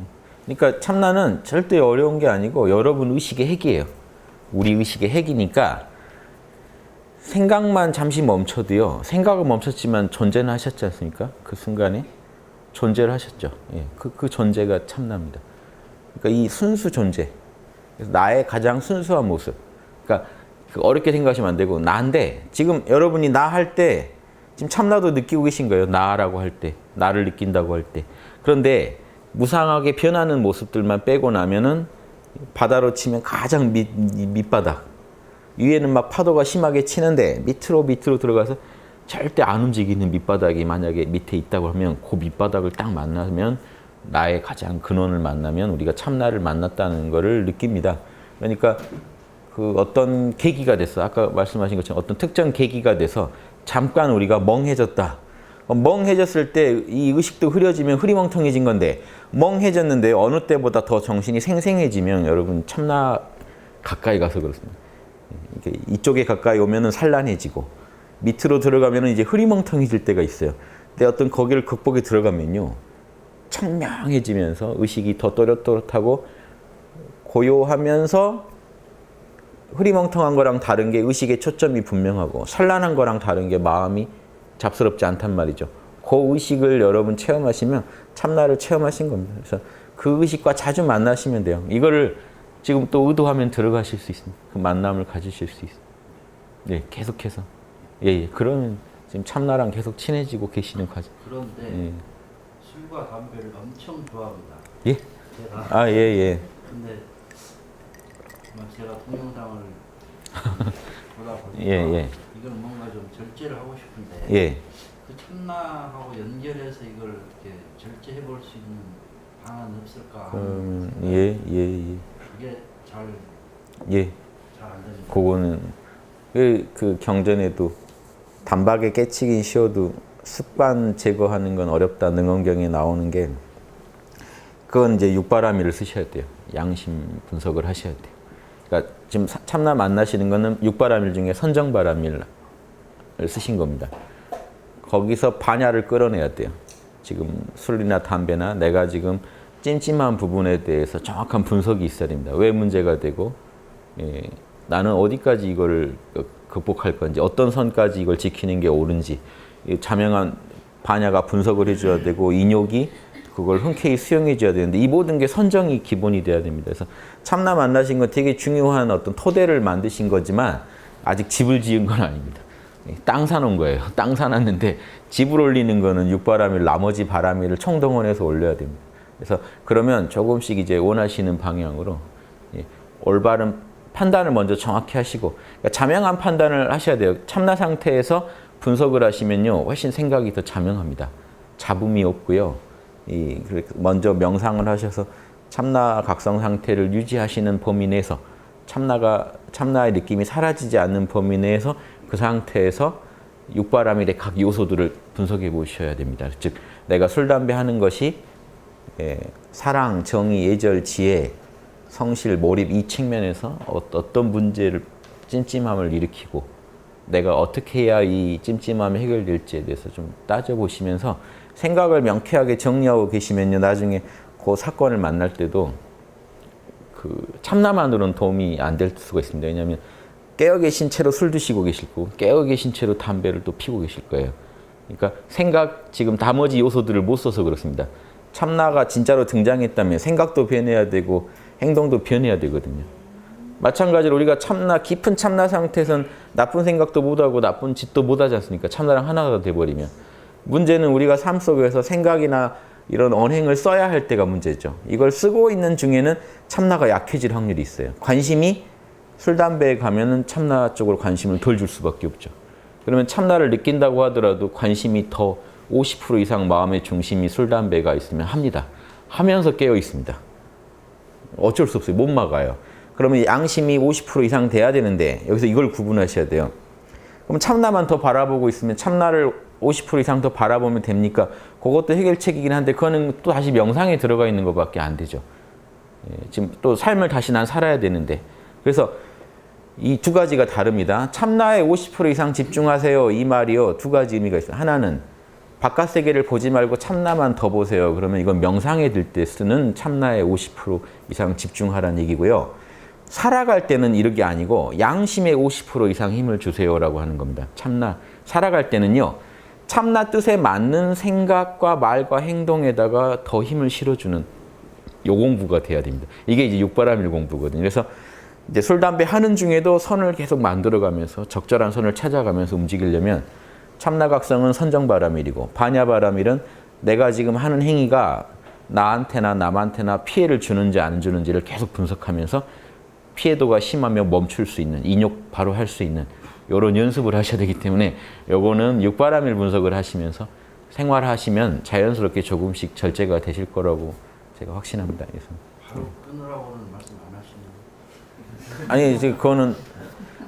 그러니까 참나는 절대 어려운 게 아니고 여러분 의식의 핵이에요. 우리 의식의 핵이니까 생각만 잠시 멈춰도요. 생각은 멈췄지만 존재는 하셨지 않습니까? 그 순간에 존재를 하셨죠. 예. 그 존재가 참나입니다. 그러니까 이 순수 존재. 그래서 나의 가장 순수한 모습. 그러니까 어렵게 생각하시면 안 되고 나인데 지금 여러분이 나 할 때 지금 참나도 느끼고 계신 거예요. 나라고 할 때. 나를 느낀다고 할 때. 그런데 무상하게 변하는 모습들만 빼고 나면은 바다로 치면 가장 밑바닥. 위에는 막 파도가 심하게 치는데 밑으로 들어가서 절대 안 움직이는 밑바닥이 만약에 밑에 있다고 하면 그 밑바닥을 딱 만나면 나의 가장 근원을 만나면 우리가 참나를 만났다는 것을 느낍니다. 그러니까 그 어떤 계기가 돼서 아까 말씀하신 것처럼 어떤 특정 계기가 돼서 잠깐 우리가 멍해졌다. 멍해졌을 때 이 의식도 흐려지면 흐리멍텅해진 건데 멍해졌는데 어느 때보다 더 정신이 생생해지면 여러분 참나 가까이 가서 그렇습니다. 이쪽에 가까이 오면은 산란해지고 밑으로 들어가면은 이제 흐리멍텅해질 때가 있어요. 근데 어떤 거기를 극복에 들어가면요 청명해지면서 의식이 더 또렷또렷하고 고요하면서 흐리멍텅한 거랑 다른 게 의식의 초점이 분명하고 산란한 거랑 다른 게 마음이 잡스럽지 않단 말이죠. 그 의식을 여러분 체험하시면 참나를 체험하신 겁니다. 그래서 그 의식과 자주 만나시면 돼요. 이거를 지금 또 의도하면 들어가실 수 있습니다. 그 만남을 가지실 수 있습니다. 예, 계속해서. 예, 예. 그러면 지금 참나랑 계속 친해지고 계시는 과정. 그런데 예. 술과 담배를 엄청 좋아합니다. 예? 제가 아, 예, 예. 근데 정말 제가 동영상을 보다 보니까 예, 예. 이건 뭔가 좀 절제를 하고 싶은데 예. 그 참나하고 연결해서 이걸 이렇게 절제해 볼 수 있는 방안 없을까? 예, 예, 예. 그게 잘 예. 안 됩니다. 그거는 그 경전에도 단박에 깨치긴 쉬워도 습관 제거하는 건 어렵다 능언경에 나오는 게 그건 이제 육바라밀을 쓰셔야 돼요. 양심 분석을 하셔야 돼요. 그러니까 지금 참나 만나시는 거는 육바라밀 중에 선정바라밀을 쓰신 겁니다. 거기서 반야를 끌어내야 돼요. 지금 술이나 담배나 내가 지금 찜찜한 부분에 대해서 정확한 분석이 있어야 됩니다. 왜 문제가 되고 예, 나는 어디까지 이거를 극복할 건지 어떤 선까지 이걸 지키는 게 옳은지 자명한 반야가 분석을 해줘야 되고 인욕이 그걸 흔쾌히 수용해 줘야 되는데 이 모든 게 선정이 기본이 돼야 됩니다. 그래서 참나 만나신 건 되게 중요한 어떤 토대를 만드신 거지만 아직 집을 지은 건 아닙니다. 땅 사놓은 거예요. 땅 사놨는데 집을 올리는 거는 육바라밀 나머지 바라밀을 총동원해서 올려야 됩니다. 그래서 그러면 조금씩 이제 원하시는 방향으로 올바른 판단을 먼저 정확히 하시고 그러니까 자명한 판단을 하셔야 돼요. 참나 상태에서 분석을 하시면요 훨씬 생각이 더 자명합니다. 잡음이 없고요. 먼저 명상을 하셔서 참나 각성 상태를 유지하시는 범위 내에서 참나의 느낌이 사라지지 않는 범위 내에서 그 상태에서 육바라밀의 각 요소들을 분석해 보셔야 됩니다. 즉 내가 술, 담배 하는 것이 사랑, 정의, 예절, 지혜, 성실, 몰입 이 측면에서 어떤 문제를 찜찜함을 일으키고 내가 어떻게 해야 이 찜찜함이 해결될지에 대해서 좀 따져보시면서 생각을 명쾌하게 정리하고 계시면요 나중에 그 사건을 만날 때도 그 참나만으로는 도움이 안 될 수가 있습니다. 왜냐하면 깨어 계신 채로 술 드시고 계실 거고 깨어 계신 채로 담배를 또 피고 계실 거예요. 그러니까 생각 지금 나머지 요소들을 못 써서 그렇습니다. 참나가 진짜로 등장했다면 생각도 변해야 되고 행동도 변해야 되거든요. 마찬가지로 우리가 깊은 참나 상태에선 나쁜 생각도 못하고 나쁜 짓도 못하지 않습니까? 참나랑 하나가 돼버리면. 문제는 우리가 삶 속에서 생각이나 이런 언행을 써야 할 때가 문제죠. 이걸 쓰고 있는 중에는 참나가 약해질 확률이 있어요. 관심이 술, 담배에 가면은 참나 쪽으로 관심을 덜 줄 수밖에 없죠. 그러면 참나를 느낀다고 하더라도 관심이 더 50% 이상 마음의 중심이 술, 담배가 있으면 합니다. 하면서 깨어 있습니다. 어쩔 수 없어요. 못 막아요. 그러면 양심이 50% 이상 돼야 되는데 여기서 이걸 구분하셔야 돼요. 그럼 참나만 더 바라보고 있으면 참나를 50% 이상 더 바라보면 됩니까? 그것도 해결책이긴 한데 그거는 또 다시 명상에 들어가 있는 것밖에 안 되죠. 지금 또 삶을 다시 난 살아야 되는데. 그래서 이 두 가지가 다릅니다. 참나에 50% 이상 집중하세요. 이 말이요. 두 가지 의미가 있어요. 하나는 바깥 세계를 보지 말고 참나만 더 보세요. 그러면 이건 명상에 들 때 쓰는 참나에 50% 이상 집중하라는 얘기고요. 살아갈 때는 이런 게 아니고 양심에 50% 이상 힘을 주세요라고 하는 겁니다. 참나, 살아갈 때는요. 참나 뜻에 맞는 생각과 말과 행동에다가 더 힘을 실어주는 요 공부가 돼야 됩니다. 이게 이제 육바라밀 공부거든요. 그래서 이제 술, 담배 하는 중에도 선을 계속 만들어가면서 적절한 선을 찾아가면서 움직이려면 참나각성은 선정바라밀이고 반야바라밀은 내가 지금 하는 행위가 나한테나 남한테나 피해를 주는지 안 주는지를 계속 분석하면서 피해도가 심하면 멈출 수 있는, 인욕 바로 할 수 있는 이런 연습을 하셔야 되기 때문에 요거는 육바라밀 분석을 하시면서 생활하시면 자연스럽게 조금씩 절제가 되실 거라고 제가 확신합니다. 그래서. 바로 끊으라고는 말씀 안 하시네요. 아니 이제 그거는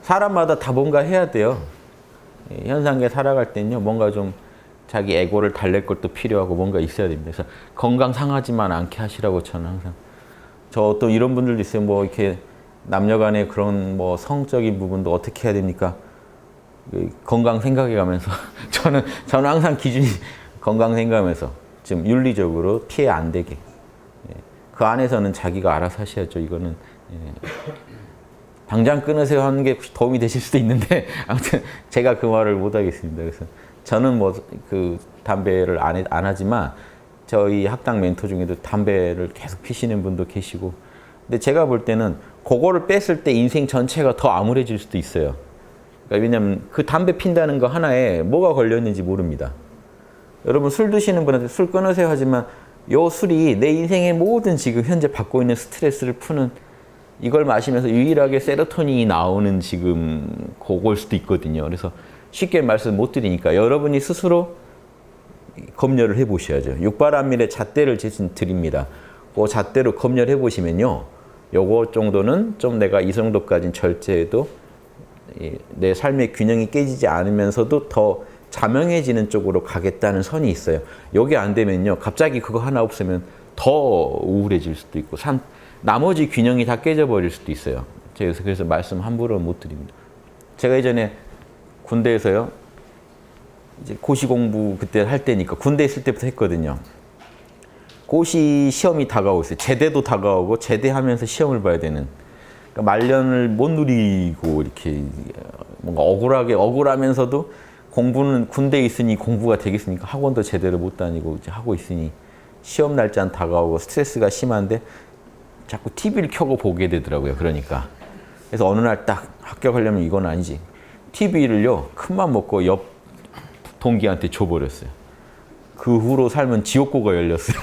사람마다 다 뭔가 해야 돼요. 현상계 살아갈 때는요 뭔가 좀 자기 에고를 달랠 것도 필요하고 뭔가 있어야 됩니다. 그래서 건강 상하지만 않게 하시라고 저는 항상. 저 또 이런 분들도 있어요. 뭐 이렇게 남녀간의 그런 뭐 성적인 부분도 어떻게 해야 됩니까? 건강 생각해 가면서 저는 항상 기준이 건강 생각하면서 지금 윤리적으로 피해 안 되게. 그 안에서는 자기가 알아서 하셔야죠. 이거는 당장 끊으세요 하는 게 도움이 되실 수도 있는데 아무튼 제가 그 말을 못 하겠습니다. 그래서 저는 뭐 그 담배를 안 하지만 저희 학당 멘토 중에도 담배를 계속 피시는 분도 계시고 근데 제가 볼 때는 그거를 뺐을 때 인생 전체가 더 암울해질 수도 있어요. 그러니까 왜냐하면 그 담배 핀다는 거 하나에 뭐가 걸렸는지 모릅니다. 여러분 술 드시는 분한테 술 끊으세요 하지만 요 술이 내 인생의 모든 지금 현재 받고 있는 스트레스를 푸는 이걸 마시면서 유일하게 세로토닌이 나오는 지금 그걸 수도 있거든요. 그래서 쉽게 말씀 못 드리니까 여러분이 스스로 검열을 해보셔야죠. 육바라밀의 잣대를 제가 드립니다. 그 잣대로 검열해 보시면요. 요거 정도는 좀 내가 이 정도까지는 절제해도 내 삶의 균형이 깨지지 않으면서도 더 자명해지는 쪽으로 가겠다는 선이 있어요. 요게 안 되면요. 갑자기 그거 하나 없으면 더 우울해질 수도 있고 나머지 균형이 다 깨져버릴 수도 있어요. 제가 그래서 말씀 함부로 못 드립니다. 제가 예전에 군대에서요. 이제 고시 공부 그때 할 때니까 군대 있을 때부터 했거든요. 고시 시험이 다가오고 있어요. 제대도 다가오고 제대하면서 시험을 봐야 되는. 그러니까 말년을 못 누리고 이렇게 뭔가 억울하면서도 공부는 군대에 있으니 공부가 되겠습니까? 학원도 제대로 못 다니고 이제 하고 있으니 시험 날짜는 다가오고 스트레스가 심한데 자꾸 TV를 켜고 보게 되더라고요. 그러니까. 그래서 어느 날 딱 합격하려면 이건 아니지. TV를요. 큰맘 먹고 옆 동기한테 줘버렸어요. 그 후로 삶은 지옥고가 열렸어요.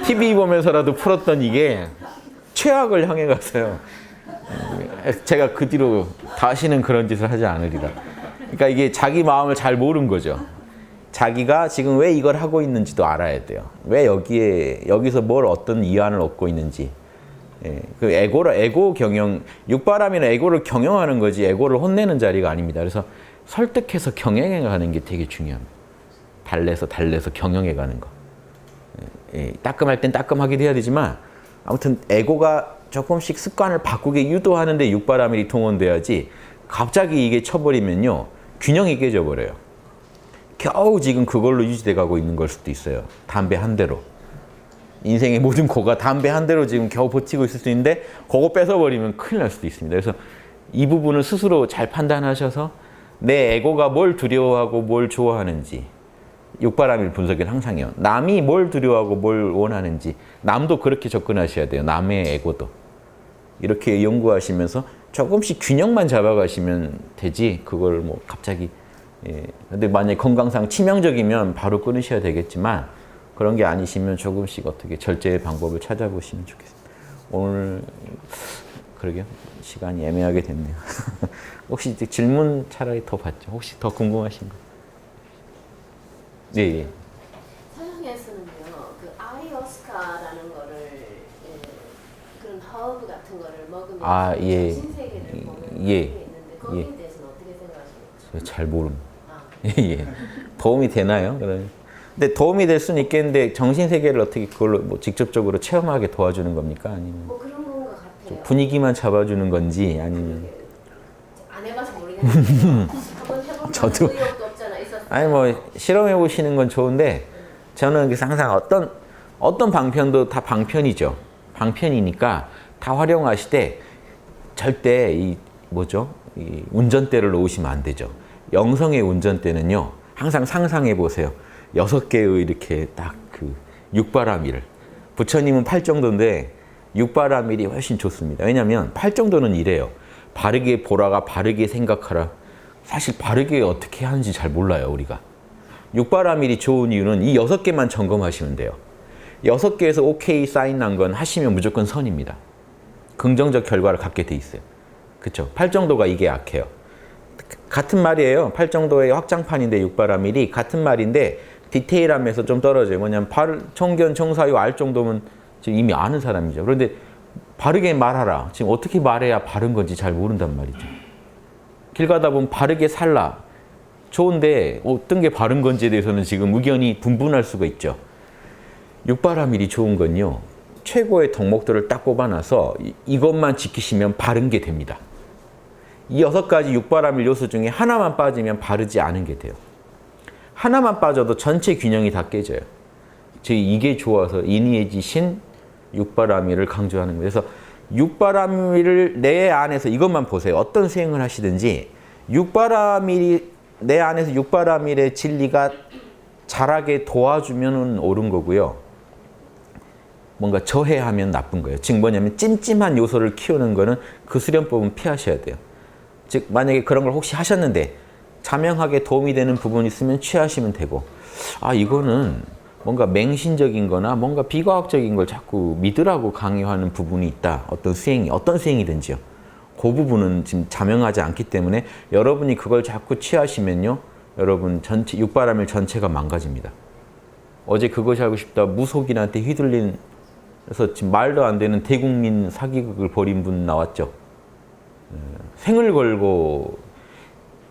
TV 보면서라도 풀었던 이게 최악을 향해 갔어요. 제가 그 뒤로 다시는 그런 짓을 하지 않으리라. 그러니까 이게 자기 마음을 잘 모르는 거죠. 자기가 지금 왜 이걸 하고 있는지도 알아야 돼요. 왜 여기서 뭘 어떤 이안을 얻고 있는지. 예, 그 에고 경영, 육바람이나 에고를 경영하는 거지 에고를 혼내는 자리가 아닙니다. 그래서 설득해서 경영해 가는 게 되게 중요합니다. 달래서 경영해 가는 거. 예, 따끔할 땐 따끔하기도 해야 되지만 아무튼 에고가 조금씩 습관을 바꾸게 유도하는데 육바라밀이 동원돼야지 갑자기 이게 쳐버리면요. 균형이 깨져버려요. 겨우 지금 그걸로 유지돼 가고 있는 걸 수도 있어요. 담배 한 대로. 인생의 모든 고가 담배 한 대로 지금 겨우 버티고 있을 수 있는데 그거 뺏어버리면 큰일 날 수도 있습니다. 그래서 이 부분을 스스로 잘 판단하셔서 내 에고가 뭘 두려워하고 뭘 좋아하는지 육바라밀 분석은 항상요. 남이 뭘 두려워하고 뭘 원하는지 남도 그렇게 접근하셔야 돼요. 남의 에고도. 이렇게 연구하시면서 조금씩 균형만 잡아가시면 되지 그걸 뭐 갑자기 근데 만약에 건강상 치명적이면 바로 끊으셔야 되겠지만 그런 게 아니시면 조금씩 어떻게 절제의 방법을 찾아보시면 좋겠습니다. 오늘 그러게요. 시간이 애매하게 됐네요. 혹시 이제 질문 차라리 더 받죠. 혹시 더 궁금하신 거? 네. 예. 서양에서는요, 그 아이오스카라는 거를 그런 허브 같은 거를 먹으면 예. 신세계를 보는 예. 게 있는데 거기에 예. 대해서는 어떻게 생각하십니까? 저 잘 모릅니다. 아, 예. 도움이 되나요? 근데 도움이 될 수는 있겠는데 정신 세계를 어떻게 그걸로 뭐 직접적으로 체험하게 도와주는 겁니까? 아니면 뭐 그런 건 것 같아요. 분위기만 잡아주는 건지 아니면 안 해봐서 모르겠는데 한번 해보면 저도. 의욕도 없잖아. 있었어요. 아니 뭐 실험해 보시는 건 좋은데 저는 항상 어떤 방편도 다 방편이죠. 방편이니까 다 활용하실 때 절대 이 운전대를 놓으시면 안 되죠. 영성의 운전대는요. 항상 상상해 보세요. 6개의 이렇게 딱 그 육바라밀을. 부처님은 8정도인데 육바라밀이 훨씬 좋습니다. 왜냐하면 8정도는 이래요. 바르게 보라가 바르게 생각하라. 사실 바르게 어떻게 하는지 잘 몰라요, 우리가. 육바라밀이 좋은 이유는 이 6개만 점검하시면 돼요. 6개에서 오케이 사인 난 건 하시면 무조건 선입니다. 긍정적 결과를 갖게 돼 있어요. 그렇죠? 8정도가 이게 약해요. 같은 말이에요. 8정도의 확장판인데 육바라밀이 같은 말인데 디테일함에서 좀 떨어져요. 뭐냐면 청견, 청사유, 알 정도면 지금 이미 아는 사람이죠. 그런데 바르게 말하라. 지금 어떻게 말해야 바른 건지 잘 모른단 말이죠. 길 가다 보면 바르게 살라. 좋은데 어떤 게 바른 건지에 대해서는 지금 의견이 분분할 수가 있죠. 육바라밀이 좋은 건요. 최고의 덕목들을 딱 꼽아놔서 이것만 지키시면 바른 게 됩니다. 이 6가지 육바라밀 요소 중에 하나만 빠지면 바르지 않은 게 돼요. 하나만 빠져도 전체 균형이 다 깨져요. 즉 이게 좋아서 인이해지신 육바라밀을 강조하는 거예요. 그래서 육바라밀을 내 안에서 이것만 보세요. 어떤 수행을 하시든지 내 안에서 육바라밀의 진리가 자라게 도와주면 옳은 거고요. 뭔가 저해하면 나쁜 거예요. 즉 뭐냐면 찜찜한 요소를 키우는 거는 그 수련법은 피하셔야 돼요. 즉 만약에 그런 걸 혹시 하셨는데 자명하게 도움이 되는 부분이 있으면 취하시면 되고 이거는 뭔가 맹신적인 거나 뭔가 비과학적인 걸 자꾸 믿으라고 강요하는 부분이 있다. 어떤 수행이든지요. 그 부분은 지금 자명하지 않기 때문에 여러분이 그걸 자꾸 취하시면요. 여러분 육바라밀 전체가 망가집니다. 어제 그것이 하고 싶다. 무속인한테 휘둘린 그래서 지금 말도 안 되는 대국민 사기극을 벌인 분 나왔죠. 생을 걸고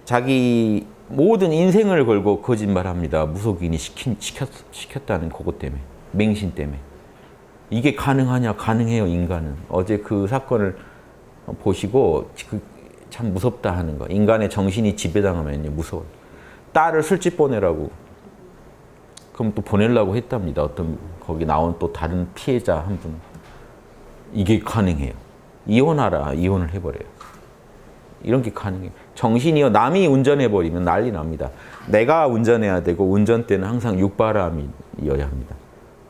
자기 모든 인생을 걸고 거짓말합니다. 무속인이 시켰다는 그것 때문에. 맹신 때문에. 이게 가능하냐? 가능해요, 인간은. 어제 그 사건을 보시고 참 무섭다 하는 거. 인간의 정신이 지배당하면요, 무서워요. 딸을 술집 보내라고. 그럼 또 보내려고 했답니다. 어떤 거기 나온 또 다른 피해자 한 분. 이게 가능해요. 이혼하라. 이혼을 해버려요. 이런 게 가능해요. 정신이요. 남이 운전해버리면 난리 납니다. 내가 운전해야 되고 운전대는 항상 육바람이어야 합니다.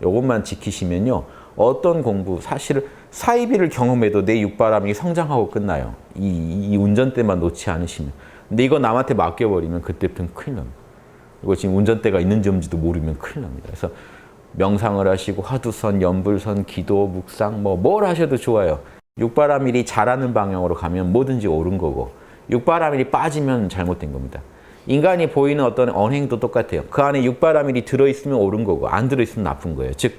이것만 지키시면요. 어떤 공부, 사실 사이비를 경험해도 내 육바람이 성장하고 끝나요. 이 운전대만 놓지 않으시면. 근데 이거 남한테 맡겨버리면 그때부터는 큰일 납니다. 이거 지금 운전대가 있는지 없는지도 모르면 큰일 납니다. 그래서 명상을 하시고 화두선, 연불선, 기도, 묵상 뭘 하셔도 좋아요. 육바라밀이 잘하는 방향으로 가면 뭐든지 옳은 거고 육바라밀이 빠지면 잘못된 겁니다. 인간이 보이는 어떤 언행도 똑같아요. 그 안에 육바라밀이 들어있으면 옳은 거고 안 들어있으면 나쁜 거예요. 즉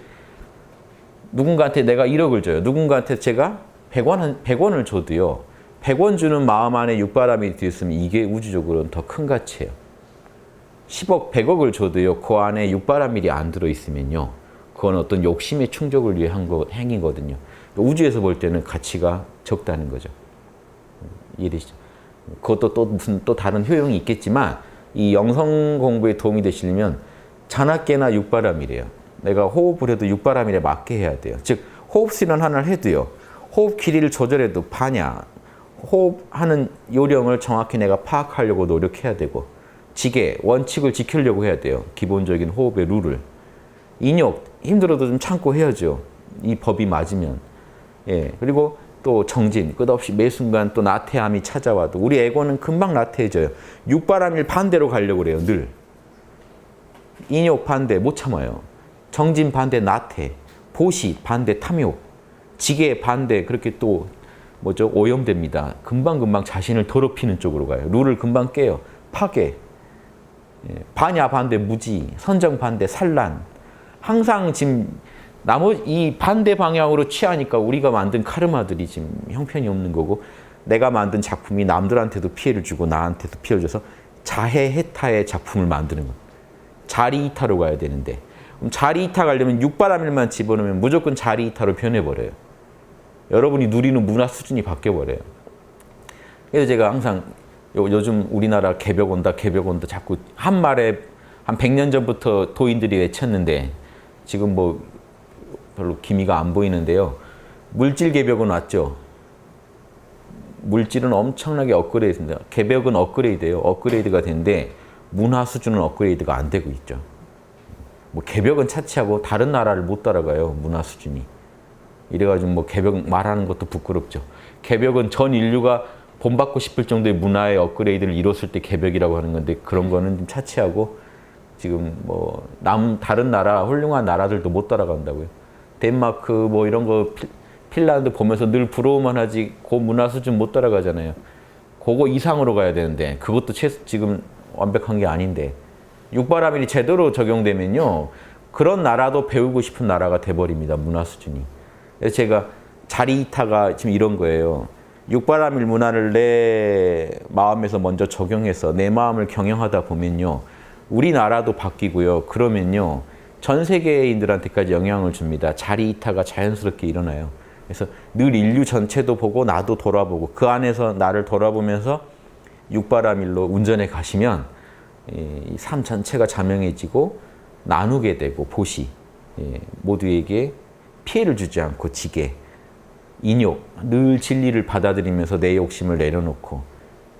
누군가한테 내가 1억을 줘요. 누군가한테 제가 100원을 줘도요. 100원 주는 마음 안에 육바라밀이 들어있으면 이게 우주적으로는 더 큰 가치예요. 10억, 100억을 줘도요. 그 안에 육바라밀이 안 들어있으면요. 그건 어떤 욕심의 충족을 위해 한 행위거든요. 우주에서 볼 때는 가치가 적다는 거죠. 이해되시죠? 그것도 또 무슨 또 다른 효용이 있겠지만 이 영성 공부에 도움이 되시려면 자나깨나 육바라밀이에요. 내가 호흡을 해도 육바라밀에 맞게 해야 돼요. 즉 호흡 수련 하나를 해도요. 호흡 길이를 조절해도 반야. 호흡하는 요령을 정확히 내가 파악하려고 노력해야 되고 지계, 원칙을 지키려고 해야 돼요. 기본적인 호흡의 룰을. 인욕, 힘들어도 좀 참고 해야죠. 이 법이 맞으면. 예, 그리고 또 정진, 끝없이 매 순간 또 나태함이 찾아와도 우리 에고는 금방 나태해져요. 육바라밀 반대로 가려고 그래요, 늘. 인욕 반대 못 참아요. 정진 반대 나태, 보시 반대 탐욕, 지계 반대 그렇게 또 뭐죠? 오염됩니다. 금방금방 자신을 더럽히는 쪽으로 가요. 룰을 금방 깨요. 파괴, 반야 반대 무지, 선정 반대 산란. 항상 지금 나머지 이 반대 방향으로 취하니까 우리가 만든 카르마들이 지금 형편이 없는 거고, 내가 만든 작품이 남들한테도 피해를 주고 나한테도 피해를 줘서 자해해타의 작품을 만드는 거예요. 자리이타로 가야 되는데, 그럼 자리이타 가려면 육바라밀만 집어넣으면 무조건 자리이타로 변해버려요. 여러분이 누리는 문화 수준이 바뀌어버려요. 그래서 제가 항상 요즘 우리나라 개벽 온다 자꾸 한 말에 한 100년 전부터 도인들이 외쳤는데 지금 뭐 별로 기미가 안 보이는데요. 물질 개벽은 왔죠. 물질은 엄청나게 업그레이드입니다. 개벽은 업그레이드예요. 업그레이드가 되는데 문화 수준은 업그레이드가 안 되고 있죠. 뭐 개벽은 차치하고 다른 나라를 못 따라가요. 문화 수준이. 이래가지고 뭐 개벽 말하는 것도 부끄럽죠. 개벽은 전 인류가 본받고 싶을 정도의 문화의 업그레이드를 이뤘을 때 개벽이라고 하는 건데, 그런 거는 좀 차치하고 지금 뭐 다른 나라 훌륭한 나라들도 못 따라간다고요. 덴마크 뭐 이런 거 핀란드 보면서 늘 부러워만 하지 그 문화 수준 못 따라가잖아요. 그거 이상으로 가야 되는데 그것도 지금 완벽한 게 아닌데, 육바라밀이 제대로 적용되면요 그런 나라도 배우고 싶은 나라가 돼버립니다. 문화 수준이. 그래서 제가 자리이타가 지금 이런 거예요. 육바라밀 문화를 내 마음에서 먼저 적용해서 내 마음을 경영하다 보면요 우리나라도 바뀌고요. 그러면요 전 세계인들한테까지 영향을 줍니다. 자리이타가 자연스럽게 일어나요. 그래서 늘 인류 전체도 보고 나도 돌아보고 그 안에서 나를 돌아보면서 육바라밀로 운전해 가시면 이 삶 전체가 자명해지고 나누게 되고, 보시, 모두에게 피해를 주지 않고 지게, 인욕, 늘 진리를 받아들이면서 내 욕심을 내려놓고,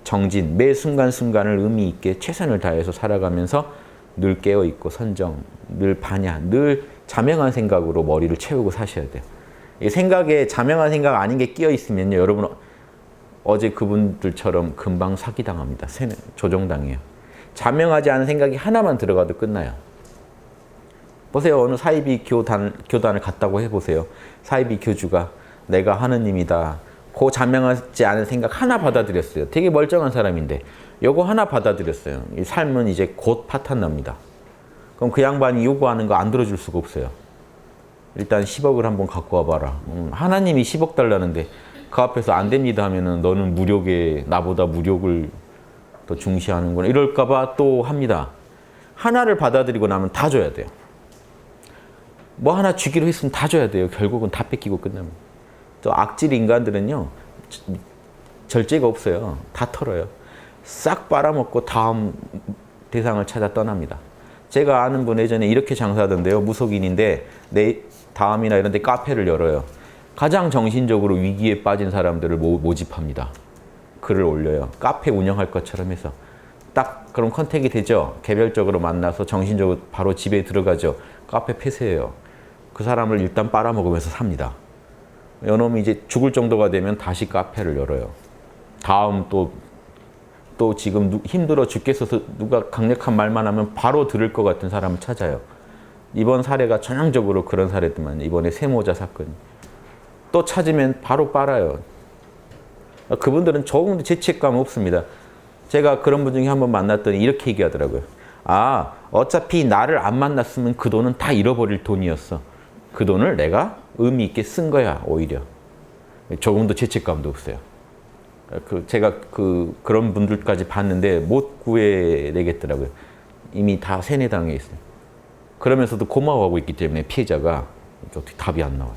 정진, 매 순간순간을 의미 있게 최선을 다해서 살아가면서 늘 깨어있고 선정, 늘 반야, 늘 자명한 생각으로 머리를 채우고 사셔야 돼요. 이 생각에 자명한 생각 아닌 게 끼어 있으면요, 여러분 어제 그분들처럼 금방 사기당합니다. 조종당해요. 자명하지 않은 생각이 하나만 들어가도 끝나요. 보세요. 어느 사이비 교단을 갔다고 해보세요. 사이비 교주가 내가 하느님이다. 그 자명하지 않은 생각 하나 받아들였어요. 되게 멀쩡한 사람인데 요거 하나 받아들였어요. 이 삶은 이제 곧 파탄납니다. 그럼 그 양반이 요구하는 거 안 들어줄 수가 없어요. 일단 10억을 한번 갖고 와봐라. 하나님이 10억 달라는데 그 앞에서 안 됩니다 하면은 너는 무력에 나보다 무력을 더 중시하는구나 이럴까봐 또 합니다. 하나를 받아들이고 나면 다 줘야 돼요. 뭐 하나 주기로 했으면 다 줘야 돼요. 결국은 다 뺏기고 끝납니다. 또 악질 인간들은요 절제가 없어요. 다 털어요. 싹 빨아먹고 다음 대상을 찾아 떠납니다. 제가 아는 분 예전에 이렇게 장사하던데요. 무속인인데 내 다음이나 이런 데 카페를 열어요. 가장 정신적으로 위기에 빠진 사람들을 모집합니다. 글을 올려요. 카페 운영할 것처럼 해서. 딱 그럼 컨택이 되죠. 개별적으로 만나서 정신적으로 바로 집에 들어가죠. 카페 폐쇄해요. 그 사람을 일단 빨아먹으면서 삽니다. 요놈이 이제 죽을 정도가 되면 다시 카페를 열어요. 다음 또 지금 힘들어 죽겠어서 누가 강력한 말만 하면 바로 들을 것 같은 사람을 찾아요. 이번 사례가 전형적으로 그런 사례지만 이번에 세모자 사건. 또 찾으면 바로 빨아요. 그분들은 조금도 죄책감 없습니다. 제가 그런 분 중에 한 번 만났더니 이렇게 얘기하더라고요. 아, 어차피 나를 안 만났으면 그 돈은 다 잃어버릴 돈이었어. 그 돈을 내가 의미 있게 쓴 거야, 오히려. 조금도 죄책감도 없어요. 제가 그런 분들까지 봤는데 못 구해내겠더라고요. 이미 다 세뇌당해 있어요. 그러면서도 고마워하고 있기 때문에 피해자가 어떻게 답이 안 나와요.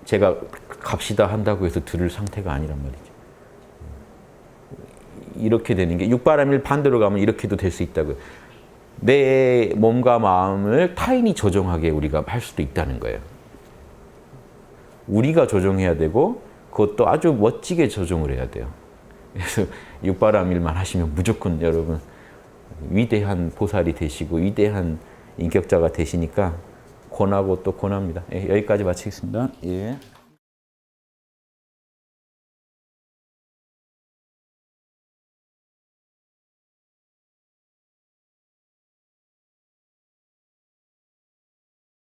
제가 갑시다 한다고 해서 들을 상태가 아니란 말이죠. 이렇게 되는 게 육바라밀 반대로 가면 이렇게도 될 수 있다고요. 내 몸과 마음을 타인이 조종하게 우리가 할 수도 있다는 거예요. 우리가 조종해야 되고 그것도 아주 멋지게 조종을 해야 돼요. 그래서 육바라밀만 하시면 무조건 여러분 위대한 보살이 되시고 위대한 인격자가 되시니까 권하고 또 권합니다. 예, 여기까지 마치겠습니다. 예.